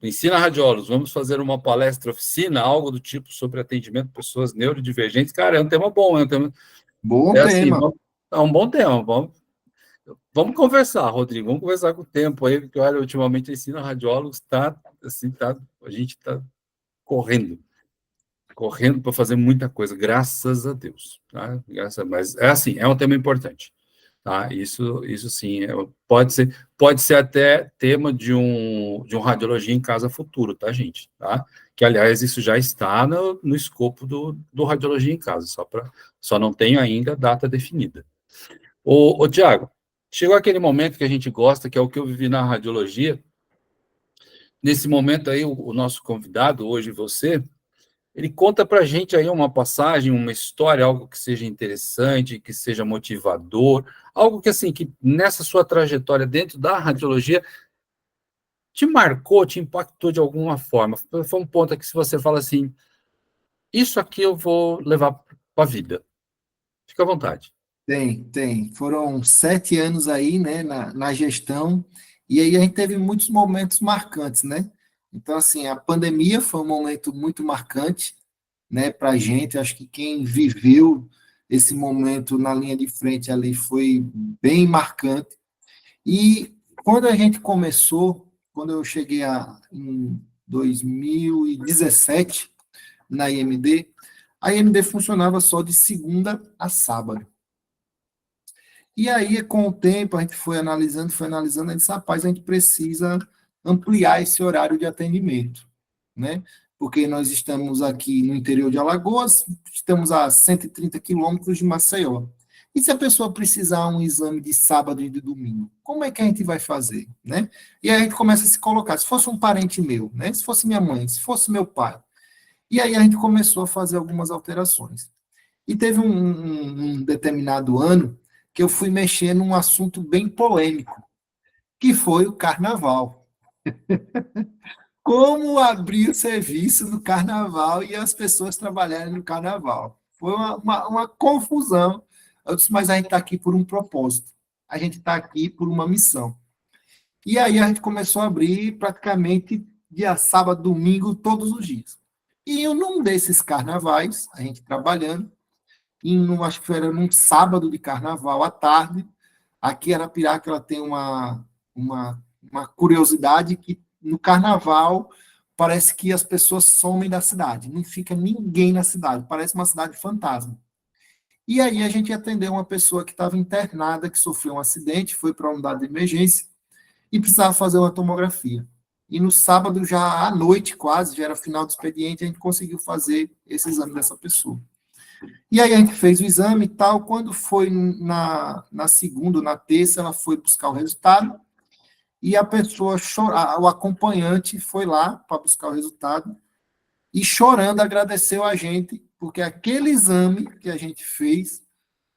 ensina radiólogos, vamos fazer uma palestra, oficina, algo do tipo sobre atendimento de pessoas neurodivergentes. Cara, é um tema bom, Bom assim, tema. é um bom tema, vamos conversar, Rodrigo, vamos conversar com o tempo aí, porque, olha, ultimamente ensina radiólogos, a gente está correndo para fazer muita coisa, graças a Deus, tá? Mas é assim, é um tema importante, tá? Isso sim, pode ser até tema de um radiologia em casa futuro, tá, gente? Tá? Que, aliás, isso já está no escopo do radiologia em casa, só não tenho ainda data definida. Ô, Tiago, chegou aquele momento que a gente gosta, que é o que eu vivi na radiologia. Nesse momento aí, o nosso convidado, hoje você, ele conta para a gente aí uma passagem, uma história, algo que seja interessante, que seja motivador, algo que, assim, que nessa sua trajetória dentro da radiologia te marcou, te impactou de alguma forma. Foi um ponto que, se você fala assim, isso aqui eu vou levar para a vida. Fica à vontade. Tem. Foram 7 anos aí, né, na gestão, e aí a gente teve muitos momentos marcantes, né? Então, assim, a pandemia foi um momento muito marcante, né, para a gente. Acho que quem viveu esse momento na linha de frente ali foi bem marcante. E quando a gente começou, quando eu cheguei em 2017 na IMD, a IMD funcionava só de segunda a sábado. E aí, com o tempo, a gente foi analisando, a gente disse, rapaz, a gente precisa ampliar esse horário de atendimento, né? Porque nós estamos aqui no interior de Alagoas, estamos a 130 quilômetros de Maceió. E se a pessoa precisar um exame de sábado e de domingo, como é que a gente vai fazer, né? E aí a gente começa a se colocar, se fosse um parente meu, né? Se fosse minha mãe, se fosse meu pai. E aí a gente começou a fazer algumas alterações. E teve um determinado ano que eu fui mexer num assunto bem polêmico, que foi o carnaval. Como abrir o serviço no carnaval e as pessoas trabalharem no carnaval. Foi uma confusão. Eu disse, mas a gente está aqui por um propósito. A gente está aqui por uma missão. E aí a gente começou a abrir praticamente dia sábado, domingo, todos os dias. E em um desses carnavais, a gente trabalhando, acho que era num sábado de carnaval à tarde. Aqui em Arapiraca ela tem uma curiosidade que no carnaval parece que as pessoas somem da cidade, não fica ninguém na cidade, parece uma cidade fantasma. E aí a gente atendeu uma pessoa que estava internada, que sofreu um acidente, foi para a unidade de emergência e precisava fazer uma tomografia. E no sábado, já à noite quase, já era final do expediente, a gente conseguiu fazer esse exame dessa pessoa. E aí a gente fez o exame e tal. Quando foi na segunda, na terça, ela foi buscar o resultado e a pessoa, o acompanhante foi lá para buscar o resultado e chorando agradeceu a gente, porque aquele exame que a gente fez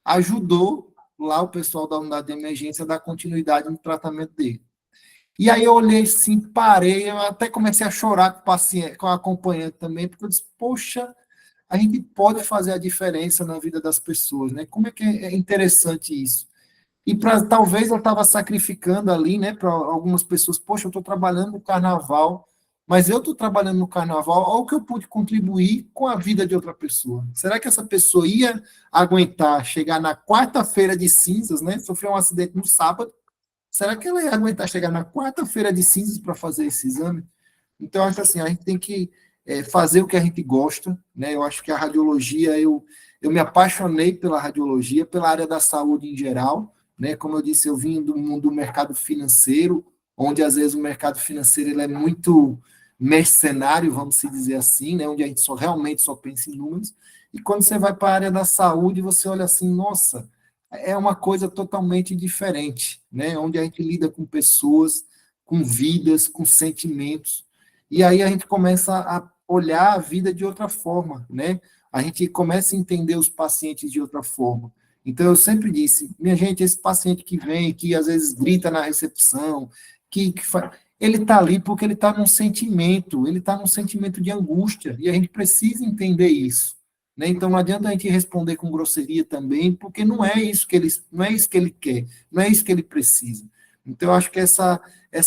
ajudou lá o pessoal da unidade de emergência a dar continuidade no tratamento dele. E aí eu olhei assim, parei, eu até comecei a chorar com o paciente, com o acompanhante também, porque eu disse, poxa, a gente pode fazer a diferença na vida das pessoas, né? Como é que é interessante isso? e talvez eu estava sacrificando ali, né, para algumas pessoas, poxa, eu estou trabalhando no carnaval, mas eu estou trabalhando no carnaval, olha o que eu pude contribuir com a vida de outra pessoa. Será que essa pessoa ia aguentar chegar na quarta-feira de cinzas, né, sofreu um acidente no sábado, será que ela ia aguentar chegar na quarta-feira de cinzas para fazer esse exame? Então, acho assim, a gente tem que fazer o que a gente gosta, né? Eu acho que a radiologia, eu me apaixonei pela radiologia, pela área da saúde em geral, né? Como eu disse, eu vim do mundo do mercado financeiro, onde às vezes o mercado financeiro ele é muito mercenário, vamos se dizer assim, né? Onde a gente realmente só pensa em números. E quando você vai para a área da saúde, você olha assim, nossa, é uma coisa totalmente diferente, né? Onde a gente lida com pessoas, com vidas, com sentimentos. E aí a gente começa a olhar a vida de outra forma, né? A gente começa a entender os pacientes de outra forma. Então, eu sempre disse, minha gente, esse paciente que vem, que às vezes grita na recepção, ele está ali porque ele está num sentimento de angústia, e a gente precisa entender isso. Né? Então, não adianta a gente responder com grosseria também, porque não é isso que ele quer, não é isso que ele precisa. Então, eu acho que essa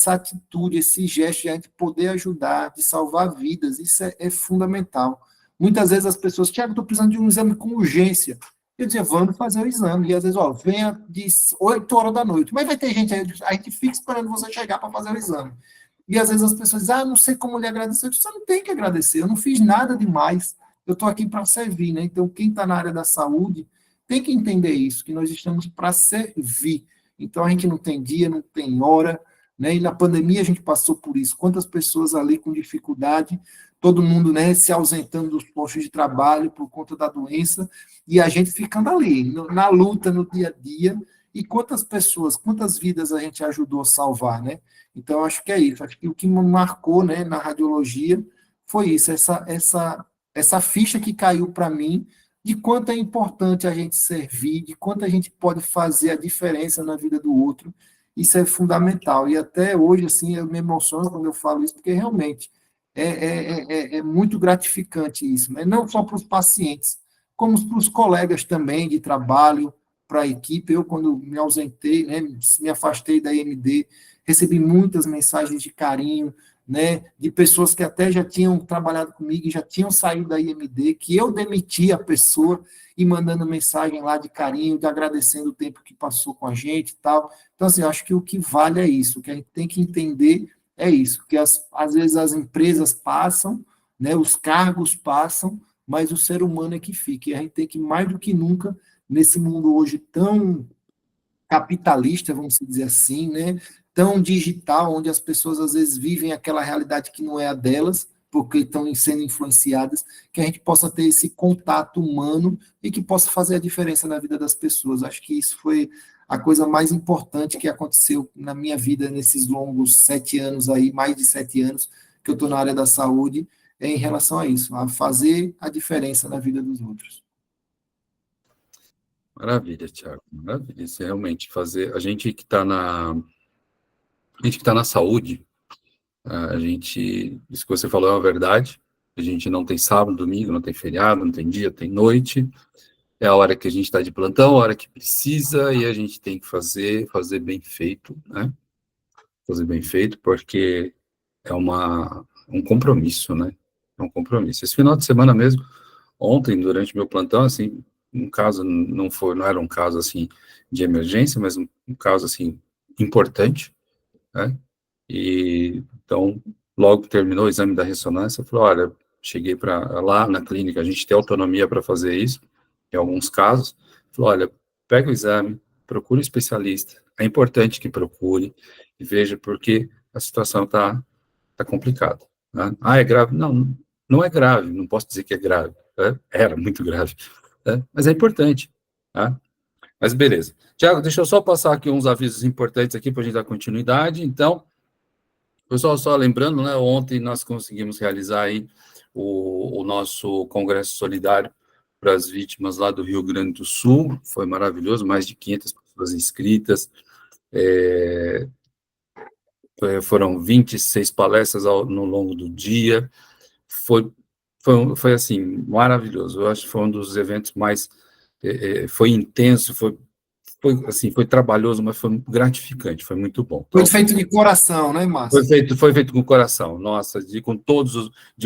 atitude, esse gesto de a gente poder ajudar, de salvar vidas, isso é fundamental. Muitas vezes as pessoas, Tiago, estou precisando de um exame com urgência. Eu dizia, vamos fazer o exame. E às vezes, ó, venha de 8 horas da noite. Mas vai ter gente aí, a gente fica esperando você chegar para fazer o exame. E às vezes as pessoas dizem, não sei como lhe agradecer. Eu disse, você não tem que agradecer, eu não fiz nada demais. Eu estou aqui para servir, né? Então, quem está na área da saúde tem que entender isso, que nós estamos para servir. Então, a gente não tem dia, não tem hora, né? E na pandemia a gente passou por isso. Quantas pessoas ali com dificuldade, todo mundo, né, se ausentando dos postos de trabalho por conta da doença, e a gente ficando ali, na luta, no dia a dia, e quantas pessoas, quantas vidas a gente ajudou a salvar, né? Então, acho que é isso. Acho que o que me marcou, né, na radiologia foi isso, essa ficha que caiu para mim, de quanto é importante a gente servir, de quanto a gente pode fazer a diferença na vida do outro, isso é fundamental. E até hoje, assim, eu me emociono quando eu falo isso, porque realmente é muito gratificante isso, né? Não só para os pacientes, como para os colegas também de trabalho, para a equipe. Eu, quando me ausentei, né, me afastei da IMD, recebi muitas mensagens de carinho, né, de pessoas que até já tinham trabalhado comigo e já tinham saído da IMD, que eu demiti a pessoa e mandando mensagem lá de carinho, de agradecendo o tempo que passou com a gente e tal. Então, assim, eu acho que o que vale é isso, o que a gente tem que entender é isso, que às vezes as empresas passam, né, os cargos passam, mas o ser humano é que fica. E a gente tem que, mais do que nunca, nesse mundo hoje tão capitalista, vamos dizer assim, né? Tão digital, onde as pessoas às vezes vivem aquela realidade que não é a delas, porque estão sendo influenciadas, que a gente possa ter esse contato humano e que possa fazer a diferença na vida das pessoas. Acho que isso foi a coisa mais importante que aconteceu na minha vida nesses longos 7 anos aí, mais de 7 anos que eu estou na área da saúde, é em relação a isso, a fazer a diferença na vida dos outros. Maravilha, Thiago, maravilha. Isso é realmente fazer. A gente que está na saúde, isso que você falou é uma verdade. A gente não tem sábado, domingo, não tem feriado, não tem dia, tem noite. É a hora que a gente está de plantão, a hora que precisa, e a gente tem que fazer bem feito, né? Fazer bem feito, porque um compromisso, né? É um compromisso. Esse final de semana mesmo, ontem, durante meu plantão, assim, um caso não era um caso assim de emergência, mas um caso assim importante, né? E então, logo que terminou o exame da ressonância, eu falei, olha, cheguei para lá na clínica, a gente tem autonomia para fazer isso, em alguns casos, falei, olha, pega o exame, procure um especialista, é importante que procure e veja porque a situação está complicada, né? Ah, é grave? Não, não é grave, não posso dizer que é grave, né? Era muito grave, né? Mas é importante, tá? Mas beleza. Tiago, deixa eu só passar aqui uns avisos importantes aqui para a gente dar continuidade. Então, pessoal, só lembrando, né, ontem nós conseguimos realizar aí o nosso Congresso Solidário para as vítimas lá do Rio Grande do Sul, foi maravilhoso, mais de 500 pessoas inscritas, foram 26 palestras no longo do dia, foi, foi assim, maravilhoso, eu acho que foi um dos eventos mais, foi intenso, foi trabalhoso, mas foi gratificante, foi muito bom. Foi Então, feito de coração, né, Márcio? foi feito com o coração, nossa, de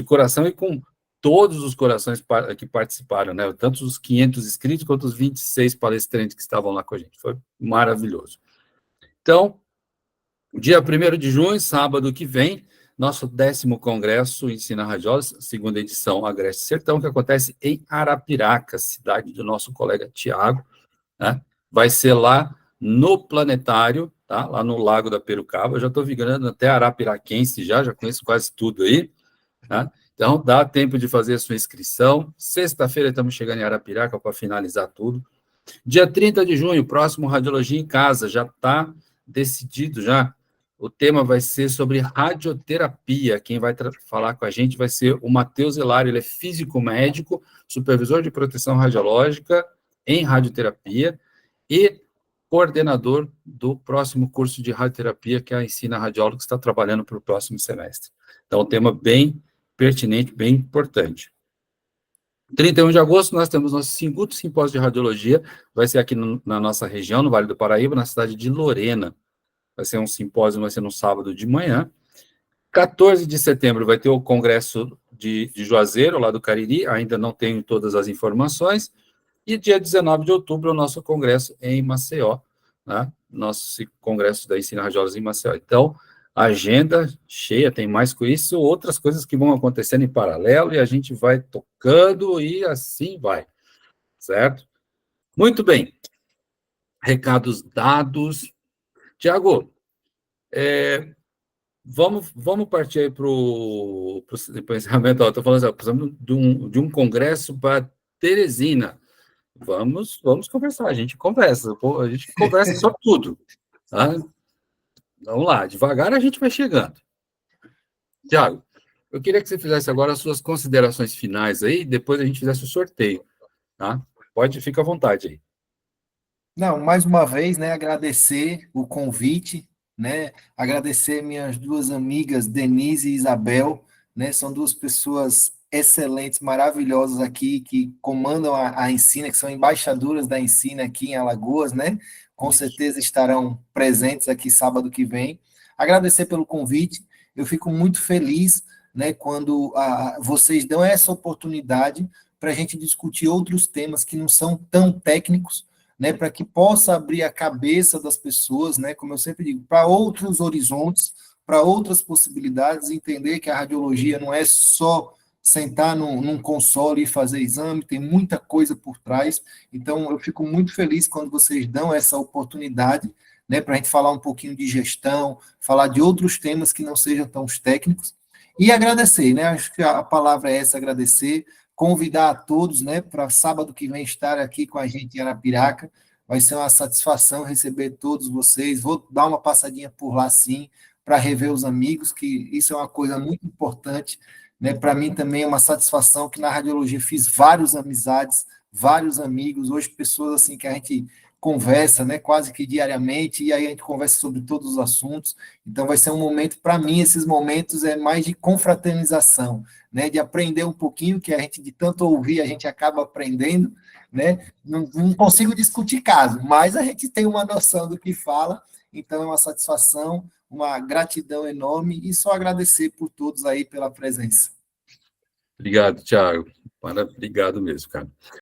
coração e com todos os corações que participaram, né? Tanto os 500 inscritos quanto os 26 palestrantes que estavam lá com a gente. Foi maravilhoso. Então, dia 1º de junho, sábado que vem, nosso 10º Congresso Ensina Radiólogos, segunda edição Agreste Sertão, que acontece em Arapiraca, cidade do nosso colega Tiago, né? Vai ser lá no Planetário, tá? Lá no Lago da Perucaba. Eu já estou virando até arapiraquense já conheço quase tudo aí, tá? Então, dá tempo de fazer a sua inscrição. Sexta-feira estamos chegando em Arapiraca para finalizar tudo. Dia 30 de junho, próximo Radiologia em Casa, já está decidido já. O tema vai ser sobre radioterapia. Quem vai falar com a gente vai ser o Matheus Hilário, ele é físico-médico, supervisor de proteção radiológica em radioterapia e coordenador do próximo curso de radioterapia que a Ensina Radiólogo está trabalhando para o próximo semestre. Então, um tema bem pertinente, bem importante. 31 de agosto, nós temos nosso segundo simpósio de radiologia, vai ser aqui na nossa região, no Vale do Paraíba, na cidade de Lorena. Vai ser um simpósio, vai ser no sábado de manhã. 14 de setembro vai ter o congresso de Juazeiro, lá do Cariri, ainda não tenho todas as informações. E dia 19 de outubro, o nosso congresso em Maceió, né? Nosso congresso da Ensina Radiólogos em Maceió. Então, agenda cheia, tem mais com isso, outras coisas que vão acontecendo em paralelo, e a gente vai tocando, e assim vai, certo? Muito bem. Recados dados. Tiago, vamos partir aí para o encerramento. Estou falando assim, precisamos de um congresso para Teresina. Vamos conversar, a gente conversa sobre tudo. Tá? Vamos lá, devagar a gente vai chegando. Tiago, eu queria que você fizesse agora as suas considerações finais aí, depois a gente fizesse o sorteio, tá? Fica à vontade aí. Não, mais uma vez, né, agradecer o convite, né, agradecer minhas duas amigas, Denise e Isabel, né, são duas pessoas excelentes, maravilhosas aqui, que comandam a Ensina, que são embaixadoras da Ensina aqui em Alagoas, né, com Isso. certeza estarão presentes aqui sábado que vem. Agradecer pelo convite, eu fico muito feliz, né, quando vocês dão essa oportunidade para a gente discutir outros temas que não são tão técnicos, né, para que possa abrir a cabeça das pessoas, né, como eu sempre digo, para outros horizontes, para outras possibilidades, entender que a radiologia não é só sentar num console e fazer exame, tem muita coisa por trás. Então, eu fico muito feliz quando vocês dão essa oportunidade, né, para a gente falar um pouquinho de gestão, falar de outros temas que não sejam tão técnicos. E agradecer, né? Acho que a palavra é essa, agradecer, convidar a todos, né, para sábado que vem estar aqui com a gente em Arapiraca. Vai ser uma satisfação receber todos vocês. Vou dar uma passadinha por lá, sim, para rever os amigos, que isso é uma coisa muito importante, né? Para mim também é uma satisfação que na radiologia fiz várias amizades, vários amigos, hoje pessoas assim que a gente conversa, né, quase que diariamente, e aí a gente conversa sobre todos os assuntos. Então vai ser um momento, para mim, esses momentos é mais de confraternização, né, de aprender um pouquinho, que a gente, de tanto ouvir, a gente acaba aprendendo, né, não consigo discutir caso, mas a gente tem uma noção do que fala, então é uma satisfação, uma gratidão enorme, e só agradecer por todos aí pela presença. Obrigado, Tiago. Obrigado mesmo, cara.